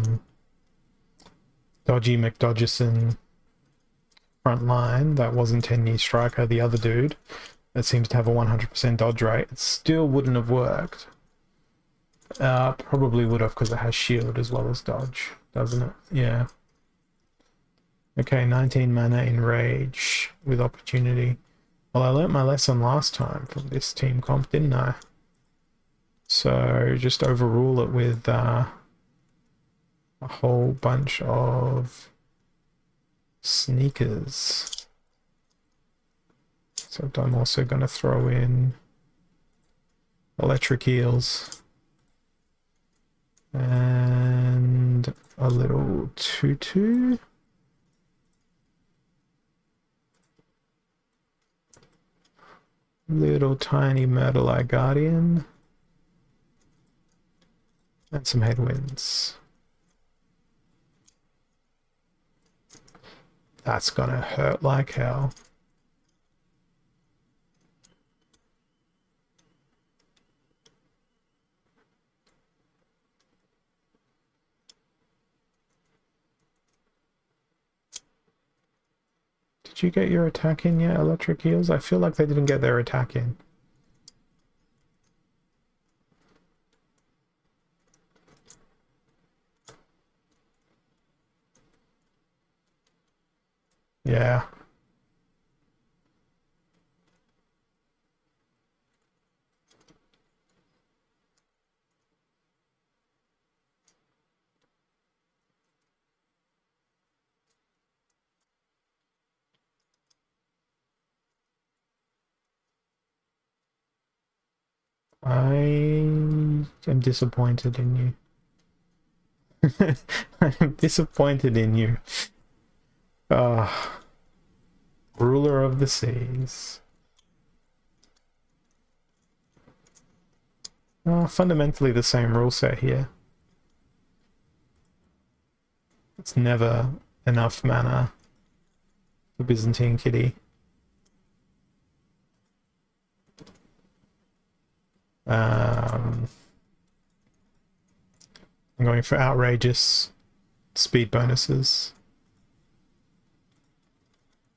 dodgy McDodgerson front line that wasn't 10-year striker, the other dude that seems to have a 100% dodge rate, it still wouldn't have worked. Probably would have, because it has shield as well as dodge, doesn't it? Yeah. Okay, 19 mana in rage with opportunity. Well, I learnt my lesson last time from this team comp, didn't I? So just overrule it with a whole bunch of sneakers. So I'm also going to throw in electric eels and a little tutu. Little tiny Myrtle Eye Guardian. And some headwinds. That's gonna hurt like hell. Did you get your attack in yet, Electric Eels? I feel like they didn't get their attack in. Yeah. I am disappointed in you. I'm disappointed in you. Ah, ruler of the seas. Fundamentally the same rule set here. It's never enough mana for Byzantine Kitty. I'm going for outrageous speed bonuses.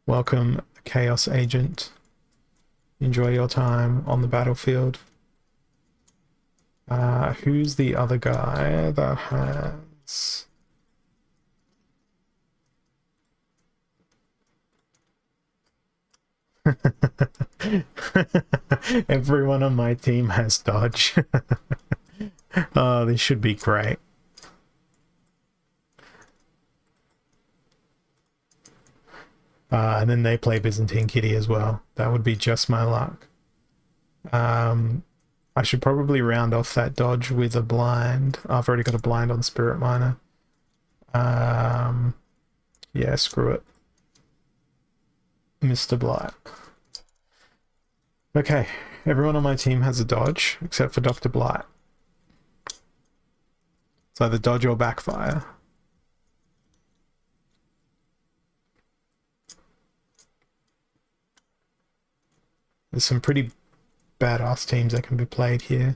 Welcome, Chaos Agent. Enjoy your time on the battlefield. Who's the other guy that has... Everyone on my team has dodge. Oh, this should be great. And then they play Byzantine Kitty as well. That would be just my luck. I should probably round off that dodge with a blind. I've already got a blind on Spirit Miner. Yeah, screw it. Mr. Blight. Okay, everyone on my team has a dodge, except for Dr. Blight. It's either dodge or backfire. There's some pretty badass teams that can be played here.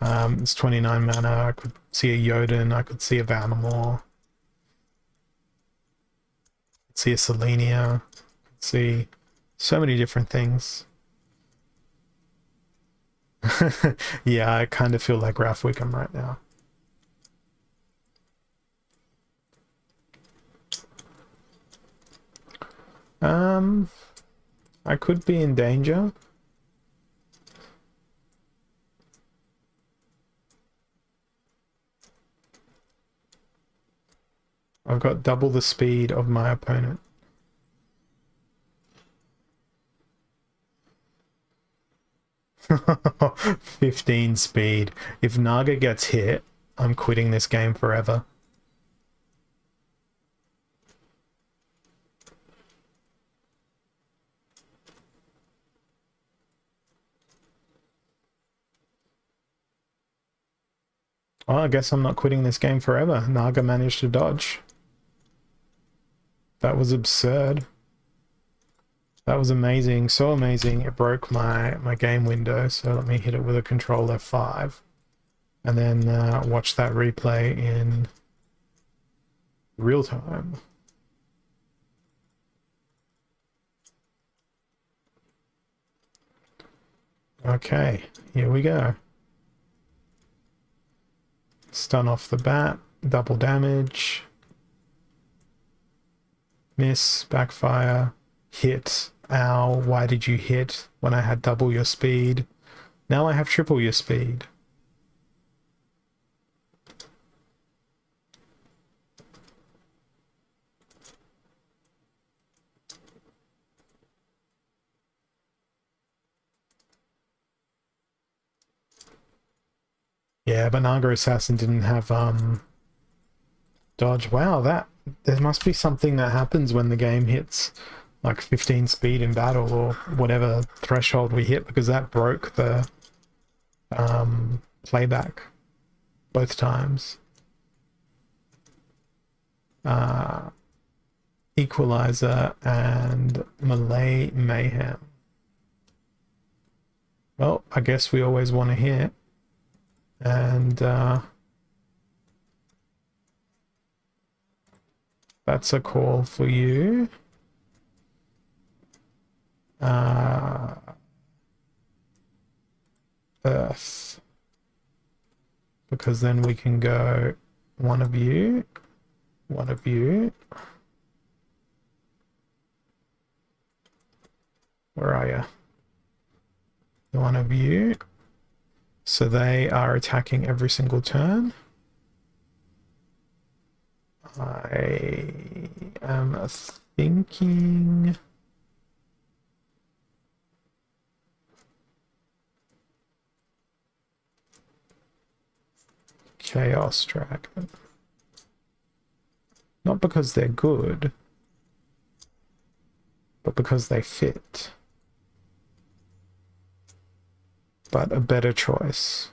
It's 29 mana. I could see a Jotun. I could see a Vanamore. See a Selenia. See so many different things. Yeah, I kind of feel like Ralph Wickham right now. I could be in danger. I've got double the speed of my opponent. "15 speed. If Naga gets hit, I'm quitting this game forever." Well, I guess I'm not quitting this game forever. Naga managed to dodge. That was absurd. That was amazing. So amazing. It broke my game window. So let me hit it with a control F5. And then watch that replay in real time. Okay, here we go. Stun off the bat, double damage, miss, backfire, hit. Ow, why did you hit when I had double your speed? Now I have triple your speed. Yeah, but Naga Assassin didn't have dodge. Wow, there must be something that happens when the game hits like 15 speed in battle or whatever threshold we hit, because that broke the playback both times. Equalizer and Melee Mayhem. Well, I guess we always want to hit. And that's a call for you. Earth. Because then we can go one of you. One of you. Where are you? One of you. So they are attacking every single turn. I am thinking... Chaos Dragon. Not because they're good, but because they fit. But a better choice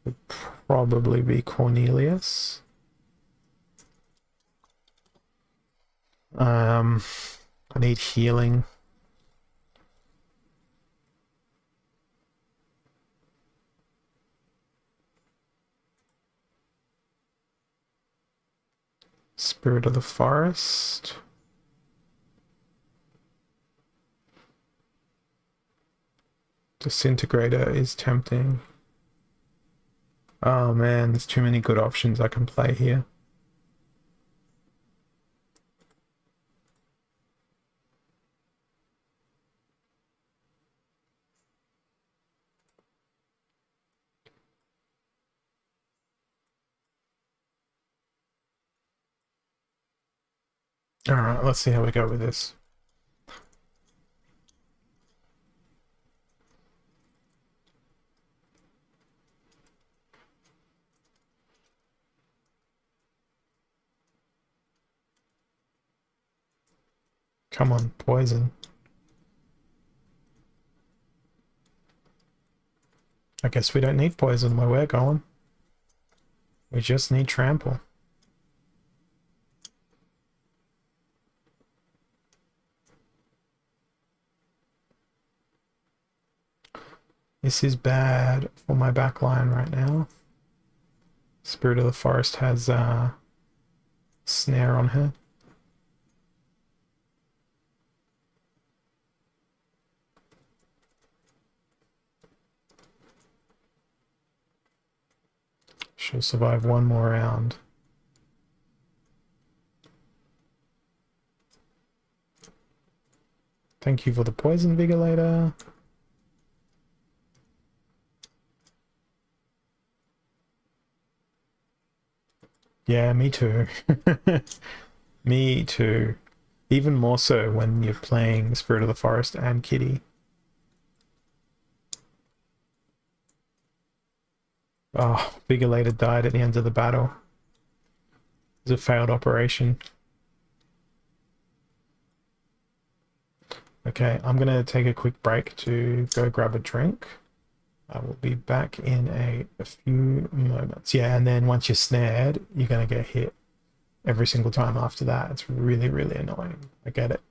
would probably be Cornelius. I need healing. Spirit of the Forest. Disintegrator is tempting. Oh man, there's too many good options I can play here. Alright, let's see how we go with this. Come on, poison. I guess we don't need poison where we're going. We just need trample. This is bad for my backline right now. Spirit of the Forest has a snare on her. She'll survive one more round. Thank you for the poison vigilator. Yeah, me too. Me too. Even more so when you're playing Spirit of the Forest and Kitty. Oh, Vigilator died at the end of the battle. It was a failed operation. Okay, I'm gonna take a quick break to go grab a drink. I will be back in a few moments. Yeah, and then once you're snared, you're gonna get hit every single time after that. It's really, really annoying. I get it.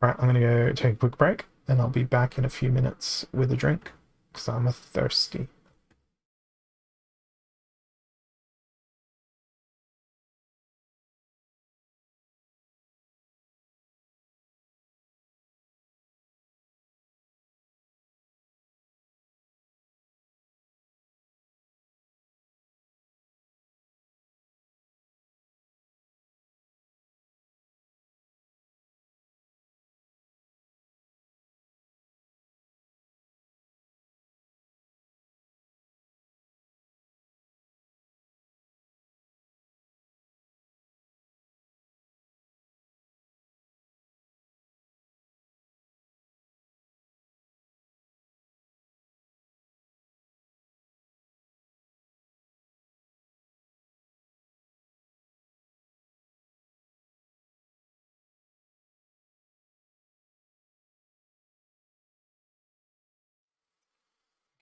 Right, I'm gonna go take a quick break, and I'll be back in a few minutes with a drink, because I'm a thirsty.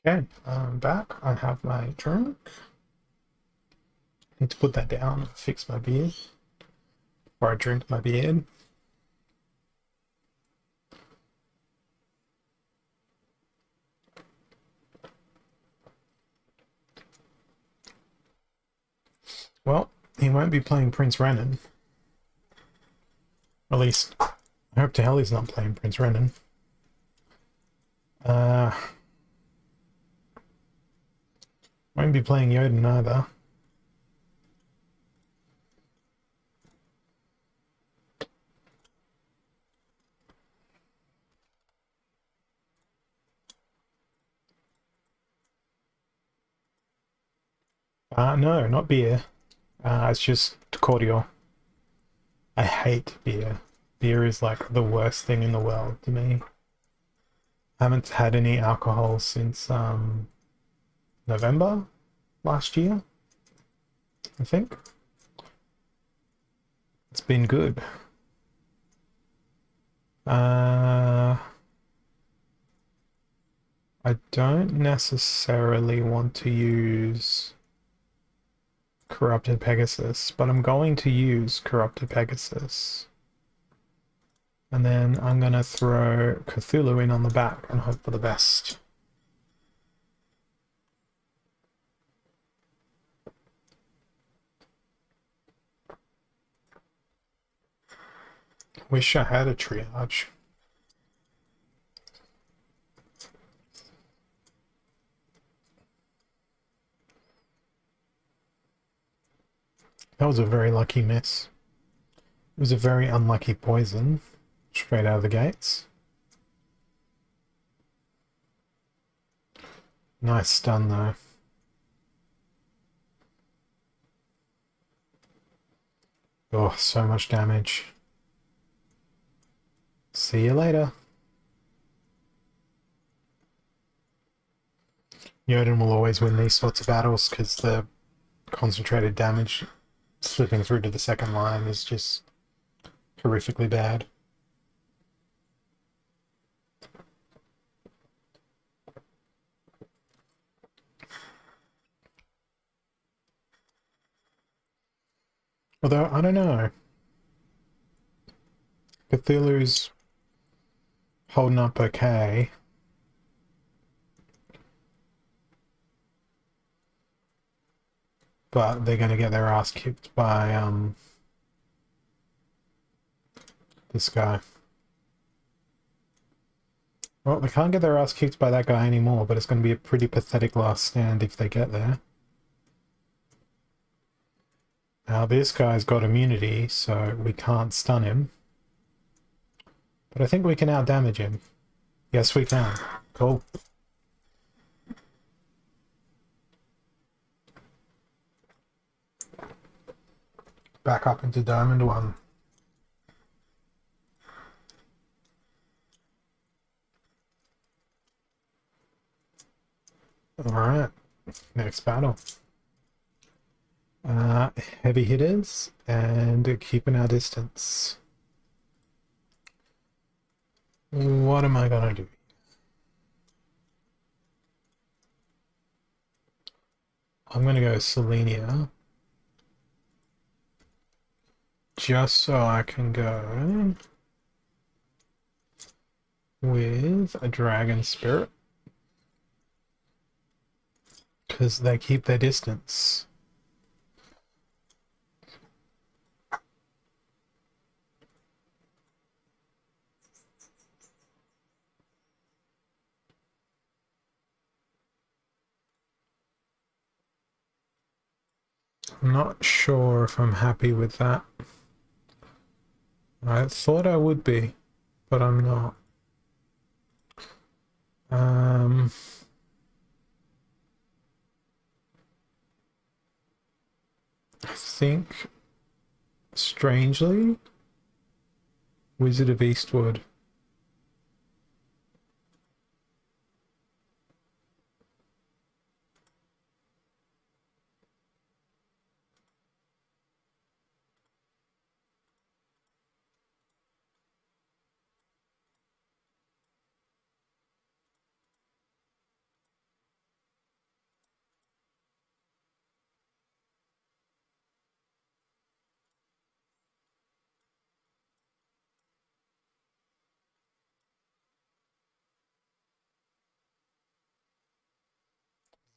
Okay, I'm back. I have my drink. Need to put that down and fix my beard. Or I drink my beard. Well, he won't be playing Prince Renan. At least, I hope to hell he's not playing Prince Renan. Won't be playing Yoden either. No, not beer. It's just cordial. I hate beer. Beer is like the worst thing in the world to me. I haven't had any alcohol since November last year, I think. It's been good. I don't necessarily want to use Corrupted Pegasus, but I'm going to use Corrupted Pegasus. And then I'm going to throw Cthulhu in on the back and hope for the best. Wish I had a triage. That was a very lucky miss. It was a very unlucky poison, straight out of the gates. Nice stun though. Oh, so much damage. See you later. Yoden will always win these sorts of battles because the concentrated damage slipping through to the second line is just horrifically bad. Although, I don't know. Cthulhu's holding up okay. But they're going to get their ass kicked by, this guy. Well, they can't get their ass kicked by that guy anymore, but it's going to be a pretty pathetic last stand if they get there. Now, this guy's got immunity, so we can't stun him. But I think we can outdamage him. Yes, we can. Cool. Back up into Diamond 1. Alright, next battle. Heavy hitters and keeping our distance. What am I gonna do? I'm gonna go Selenia. Just so I can go with a Dragon Spirit. Because they keep their distance. I'm not sure if I'm happy with that. I thought I would be, but I'm not. I think, strangely, Wizard of Eastwood.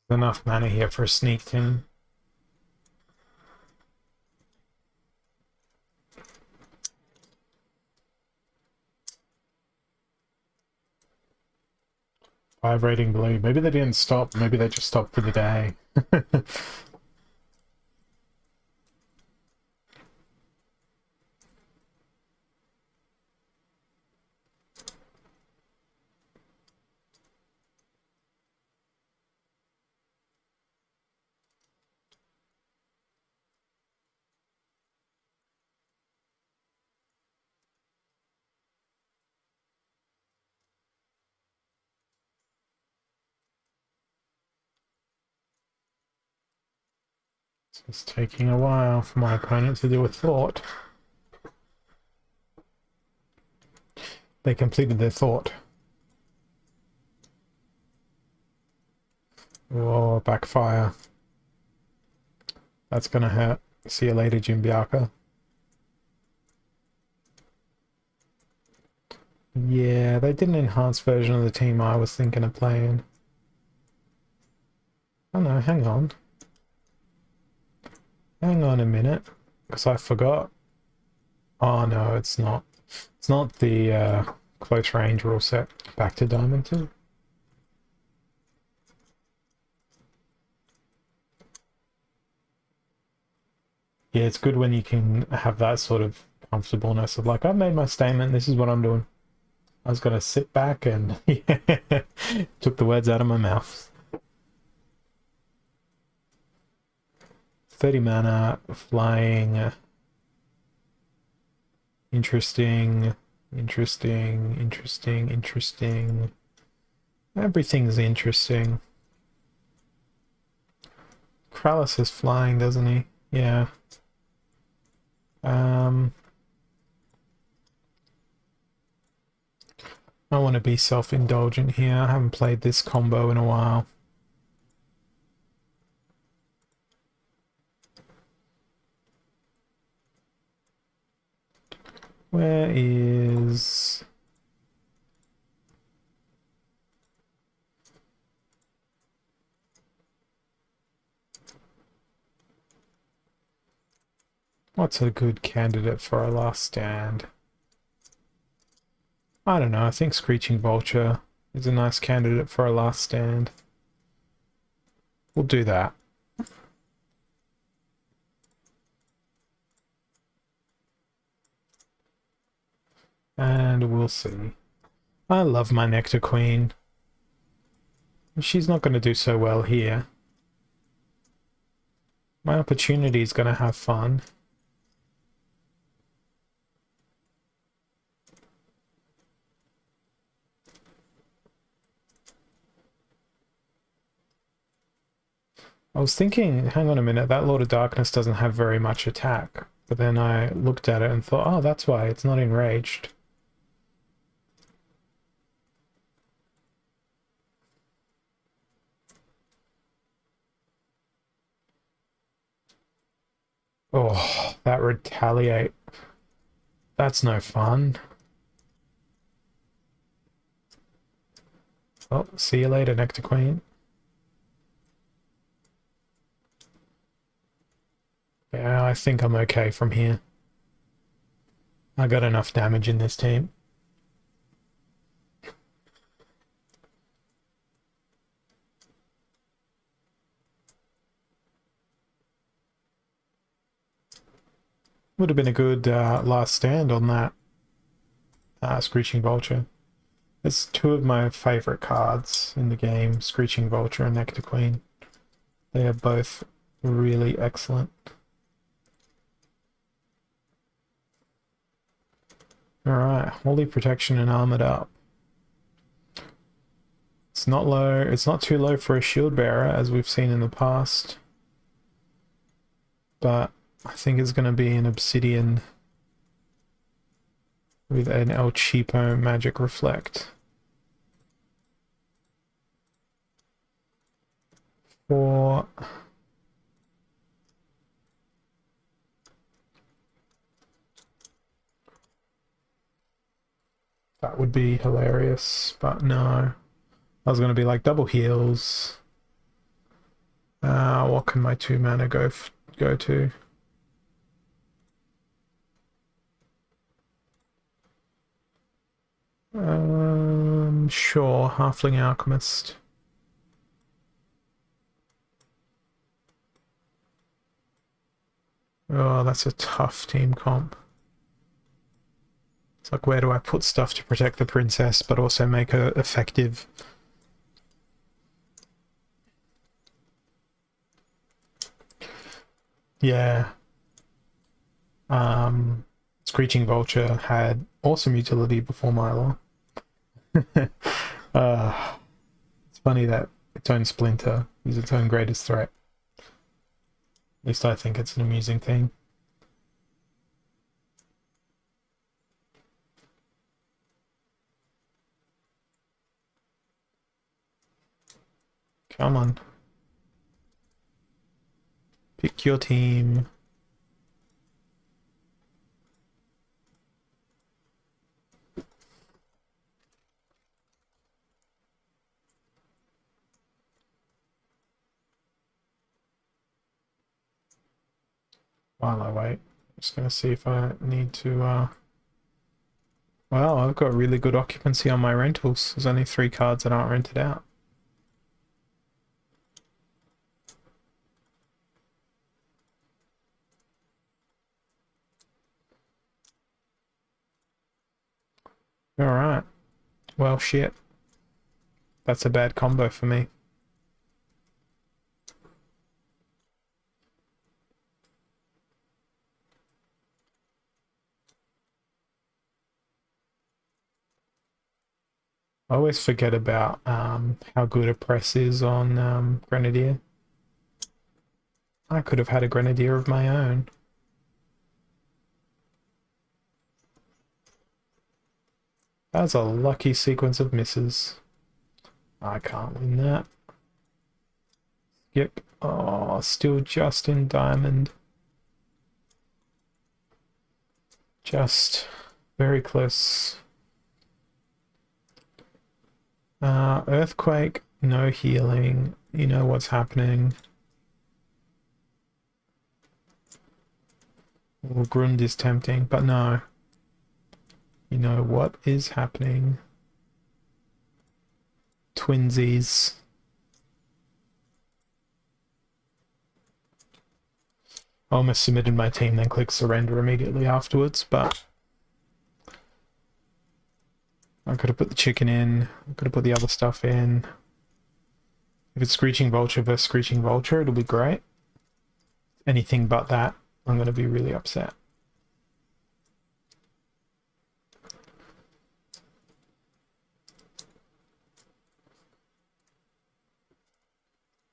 Enough mana here for a sneak team. Five rating blue. Maybe they didn't stop. Maybe they just stopped for the day. It's taking a while for my opponent to do a thought. They completed their thought. Oh, backfire. That's gonna hurt. See you later, Jim Bianca. Yeah, they did an enhanced version of the team I was thinking of playing. Oh no, hang on. Hang on a minute, because I forgot. Oh no, it's not. It's not the close range rule set. Back to Diamond 2. Yeah, it's good when you can have that sort of comfortableness of like, I've made my statement, this is what I'm doing. I was gonna sit back and took the words out of my mouth. 30 mana, flying. Interesting, interesting, interesting, interesting. Everything's interesting. Krallis is flying, doesn't he? Yeah. I want to be self-indulgent here. I haven't played this combo in a while. Where is... What's a good candidate for a last stand? I don't know, I think Screeching Vulture is a nice candidate for a last stand. We'll do that. And we'll see. I love my Nectar Queen. She's not going to do so well here. My opportunity is going to have fun. I was thinking, hang on a minute, that Lord of Darkness doesn't have very much attack. But then I looked at it and thought, oh, that's why it's not enraged. Oh, that retaliate. That's no fun. Well, see you later, Nectar Queen. Yeah, I think I'm okay from here. I got enough damage in this team. Would have been a good last stand on that Screeching Vulture. It's two of my favourite cards in the game, Screeching Vulture and Nectar Queen. They are both really excellent. Alright, Holy Protection and Armored Up. It's not low, it's not too low for a Shield Bearer, as we've seen in the past. But I think it's going to be an Obsidian with an El Cheapo Magic Reflect. For... That would be hilarious, but no. I was going to be like double heals. What can my 2 mana go to? Sure, Halfling Alchemist. Oh, that's a tough team comp. It's like, where do I put stuff to protect the princess, but also make her effective? Yeah. Screeching Vulture had awesome utility before Milo. It's funny that its own Splinter is its own greatest threat. At least I think it's an amusing thing. Come on. Pick your team. While I wait, I'm just going to see if I need to... Well, I've got really good occupancy on my rentals. There's only 3 cards that aren't rented out. Alright. Well, shit. That's a bad combo for me. I always forget about how good a press is on Grenadier. I could have had a Grenadier of my own. That's a lucky sequence of misses. I can't win that. Yep. Oh, still just in diamond. Just Very close. Earthquake, no healing. You know what's happening. Well, Grund is tempting, but no. You know what is happening. Twinsies. I almost submitted my team, then clicked surrender immediately afterwards, but I could have put the chicken in. I could have put the other stuff in. If it's Screeching Vulture versus Screeching Vulture, it'll be great. Anything but that, I'm going to be really upset.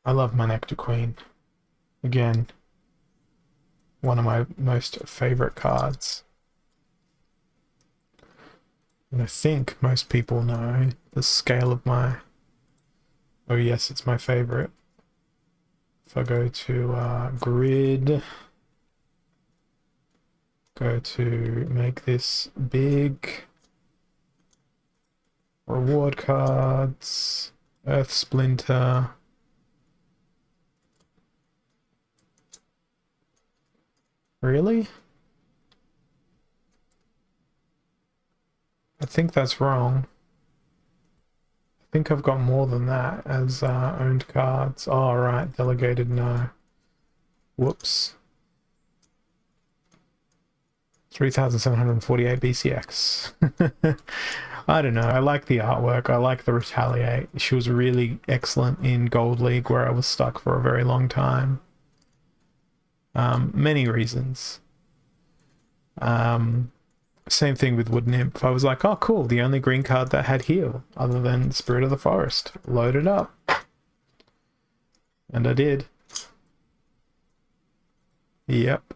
I love my Nectar Queen. Again, one of my most favorite cards. And I think most people know the scale of my... Oh yes, it's my favorite. If I go to grid, go to make this big, reward cards, Earth Splinter, really? I think that's wrong. I think I've got more than that as owned cards. Oh, right, delegated, no. Whoops. 3,748 BCX. I don't know. I like the artwork. I like the Retaliate. She was really excellent in Gold League, where I was stuck for a very long time. Many reasons. Same thing with Wood Nymph. I was like, oh, cool. The only green card that had heal, other than Spirit of the Forest. Load it up. And I did. Yep.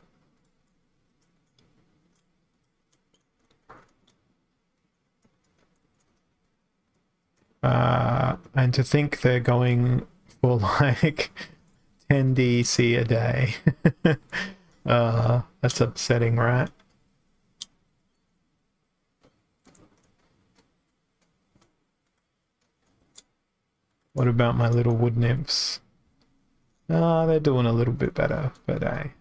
And to think they're going for like 10 DC a day. That's upsetting, right? What about my little wood nymphs? They're doing a little bit better, but hey.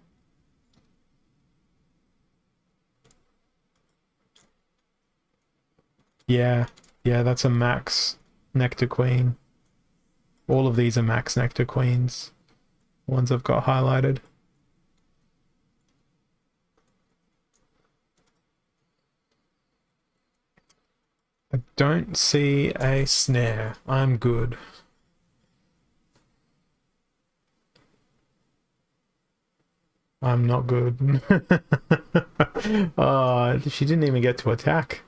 Yeah, that's a max Nectar Queen. All of these are max Nectar Queens. Ones I've got highlighted. I don't see a snare. I'm good. I'm not good. Oh, she didn't even get to attack.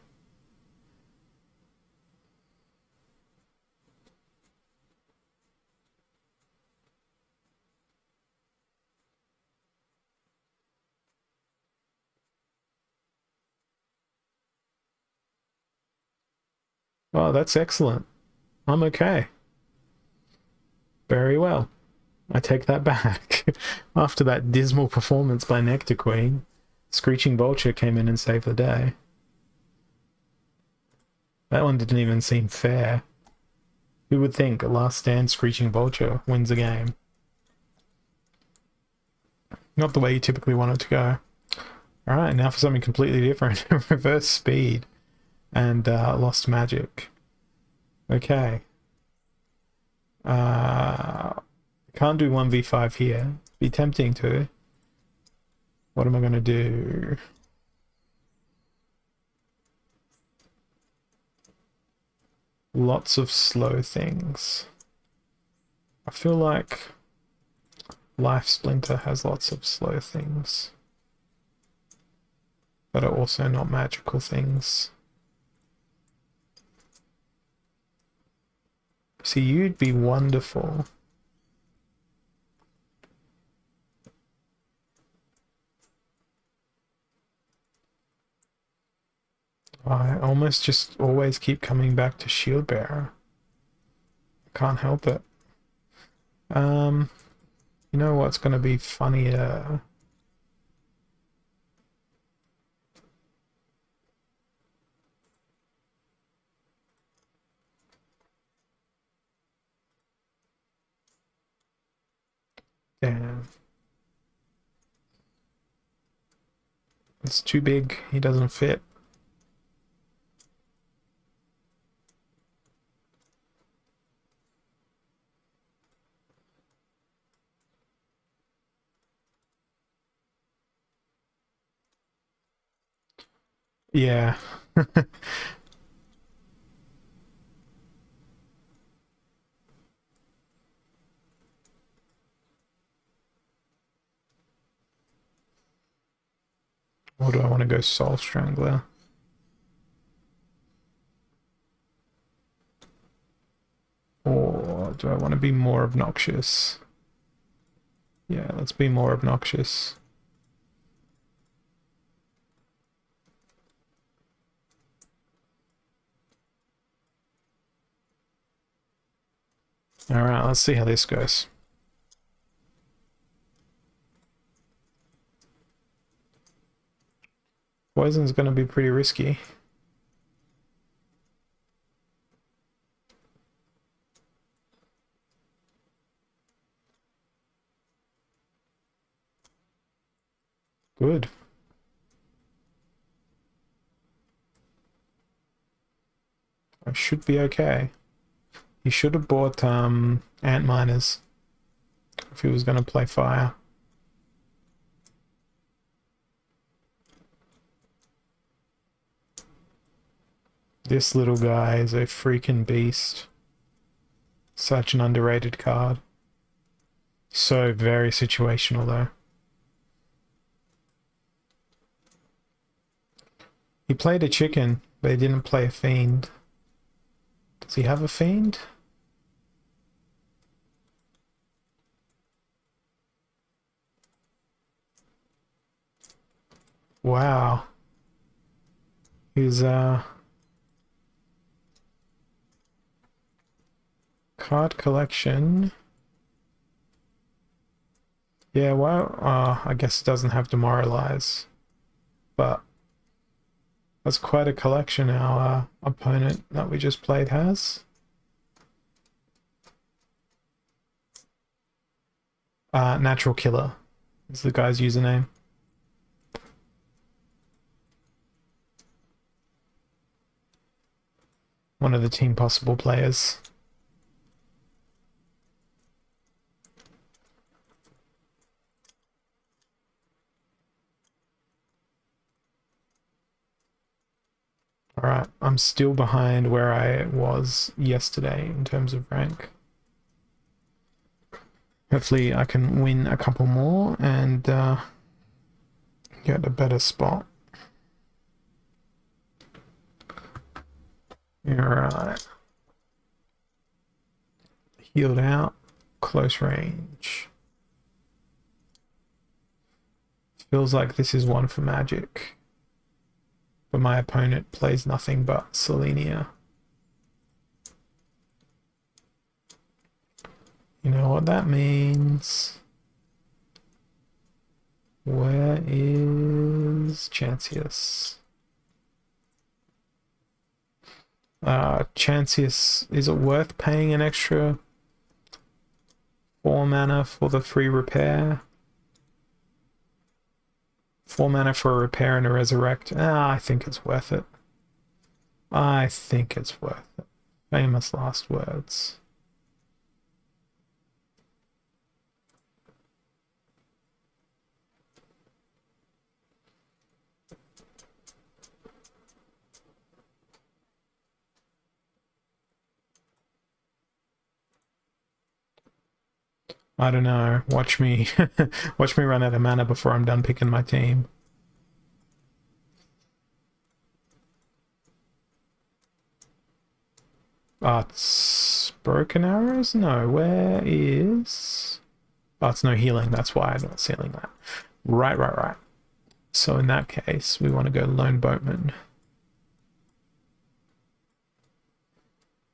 Oh, that's excellent. I'm okay. Very well. I take that back. After that dismal performance by Nectar Queen, Screeching Vulture came in and saved the day. That one didn't even seem fair. Who would think a last stand Screeching Vulture wins a game? Not the way you typically want it to go. Alright, now for something completely different. Reverse speed and lost magic. Okay. Can't do 1v5 here. Be tempting to. What am I going to do? Lots of slow things. I feel like Life Splinter has lots of slow things, but are also not magical things. See, you'd be wonderful. I almost just always keep coming back to Shield Bearer. Can't help it. You know what's going to be funnier? Damn. It's too big. He doesn't fit. Yeah. Or do I want to go Soul Strangler? Or do I want to be more obnoxious? Yeah, let's be more obnoxious. Alright, let's see how this goes. Poison's going to be pretty risky. Good. I should be okay. He should have bought ant miners if he was going to play fire. This little guy is a freaking beast. Such an underrated card. So very situational though. He played a chicken, but he didn't play a fiend. Does he have a fiend? Wow. His card collection. Yeah, well, I guess it doesn't have Demoralize. But that's quite a collection our opponent that we just played has. Natural Killer is the guy's username. One of the Team Possible players. Alright, I'm still behind where I was yesterday in terms of rank. Hopefully I can win a couple more and get a better spot. Alright. Healed out, close range. Feels like this is one for Magic. But my opponent plays nothing but Selenia. You know what that means. Where is Chancius? Chancius, is it worth paying an extra 4 mana for the free repair? 4 mana for a repair and a resurrect. I think it's worth it. I think it's worth it. Famous last words. I don't know. Watch me watch me run out of mana before I'm done picking my team. It's broken arrows? No, where is... Oh, it's no healing, that's why I'm not sealing that. Right. So in that case, we want to go Lone Boatman.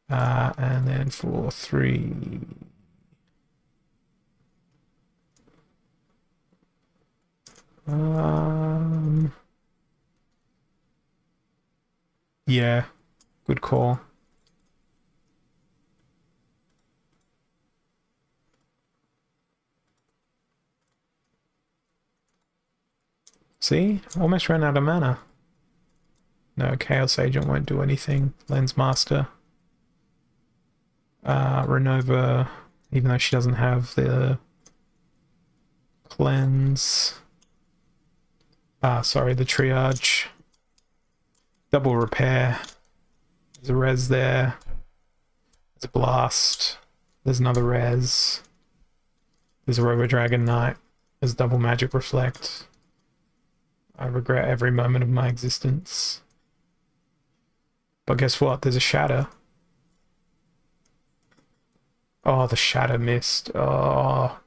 And then for 3... yeah, good call. See? Almost ran out of mana. No, Chaos Agent won't do anything. Lens Master. Renova, even though she doesn't have the cleanse. Sorry, the triage. Double repair. There's a res there. There's a blast. There's another res. There's a Robo Dragon Knight. There's double magic reflect. I regret every moment of my existence. But guess what? There's a shatter. Oh, the shatter missed. Oh.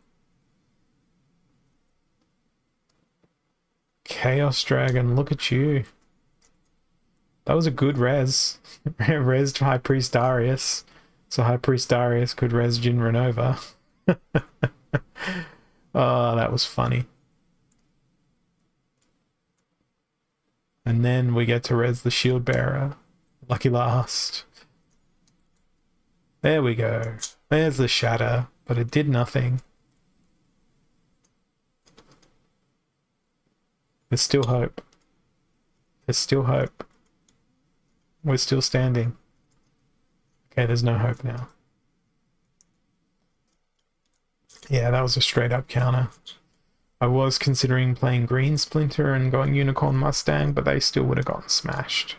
Chaos Dragon, look at you. That was a good res. Res to High Priest Darius. So High Priest Darius could res Jin Renova. Oh, that was funny. And then we get to res the Shield Bearer. Lucky last. There we go. There's the shatter, but it did nothing. There's still hope. There's still hope. We're still standing. Okay, there's no hope now. Yeah, that was a straight up counter. I was considering playing Green Splinter and going Unicorn Mustang, but they still would have gotten smashed.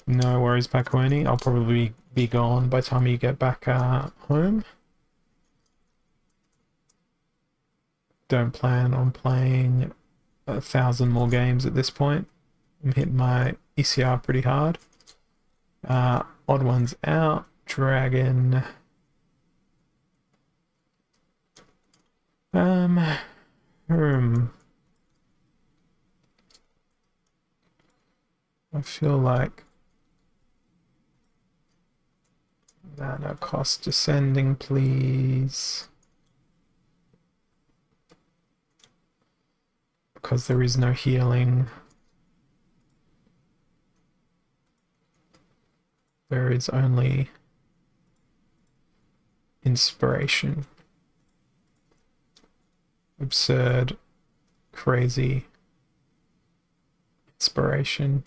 No worries, Bakoni. I'll probably be gone by the time you get back home. Don't plan on playing 1,000 more games at this point. I'm hitting my ECR pretty hard. Odd ones out. Dragon. I feel like mana cost descending, please. Because there is no healing. There is only inspiration. Absurd, crazy inspiration.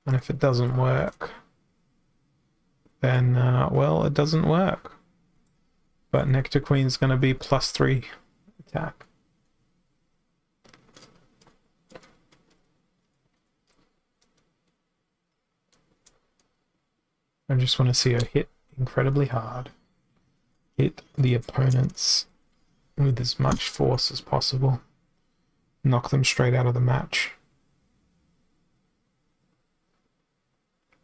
And if it doesn't work, then, well, it doesn't work. But Nectar Queen's going to be +3 attack. I just want to see her hit incredibly hard. Hit the opponents with as much force as possible. Knock them straight out of the match.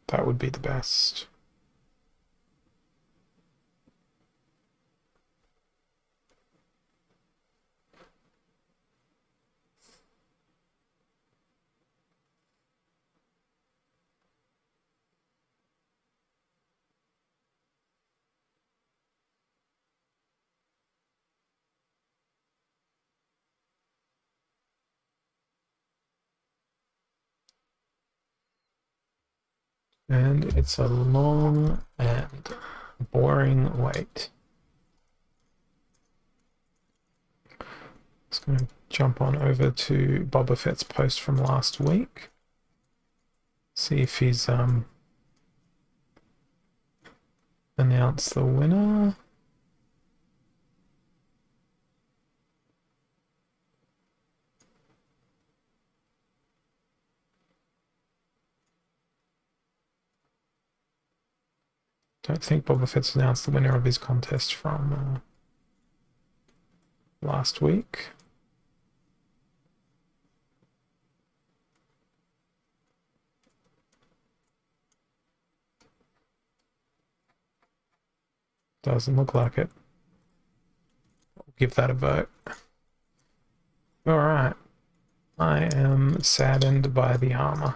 That would be the best. And it's a long and boring wait. Just going to jump on over to Boba Fett's post from last week. See if he's announced the winner. Don't think Boba Fett's announced the winner of his contest from last week. Doesn't look like it. I'll give that a vote. Alright. I am saddened by the armor.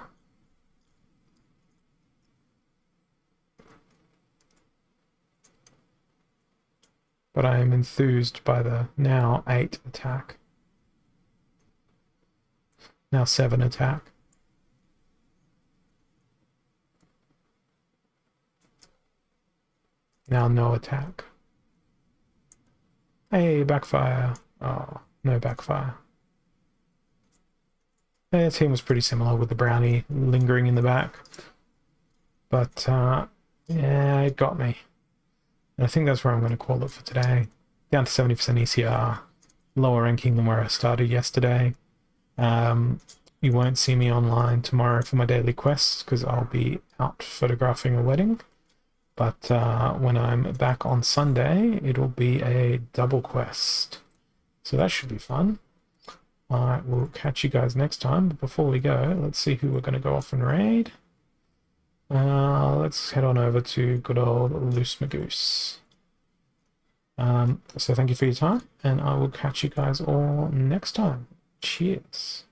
But I am enthused by the now 8 attack. Now 7 attack. Now no attack. Hey, backfire. Oh, no backfire. The team was pretty similar with the brownie lingering in the back. But, yeah, it got me. And I think that's where I'm going to call it for today. Down to 70% ECR. Lower ranking than where I started yesterday. You won't see me online tomorrow for my daily quests because I'll be out photographing a wedding. But when I'm back on Sunday, it'll be a double quest. So that should be fun. I will catch you guys next time. But before we go, let's see who we're going to go off and raid. Let's head on over to good old Loose Magoose. So thank you for your time, and I will catch you guys all next time. Cheers.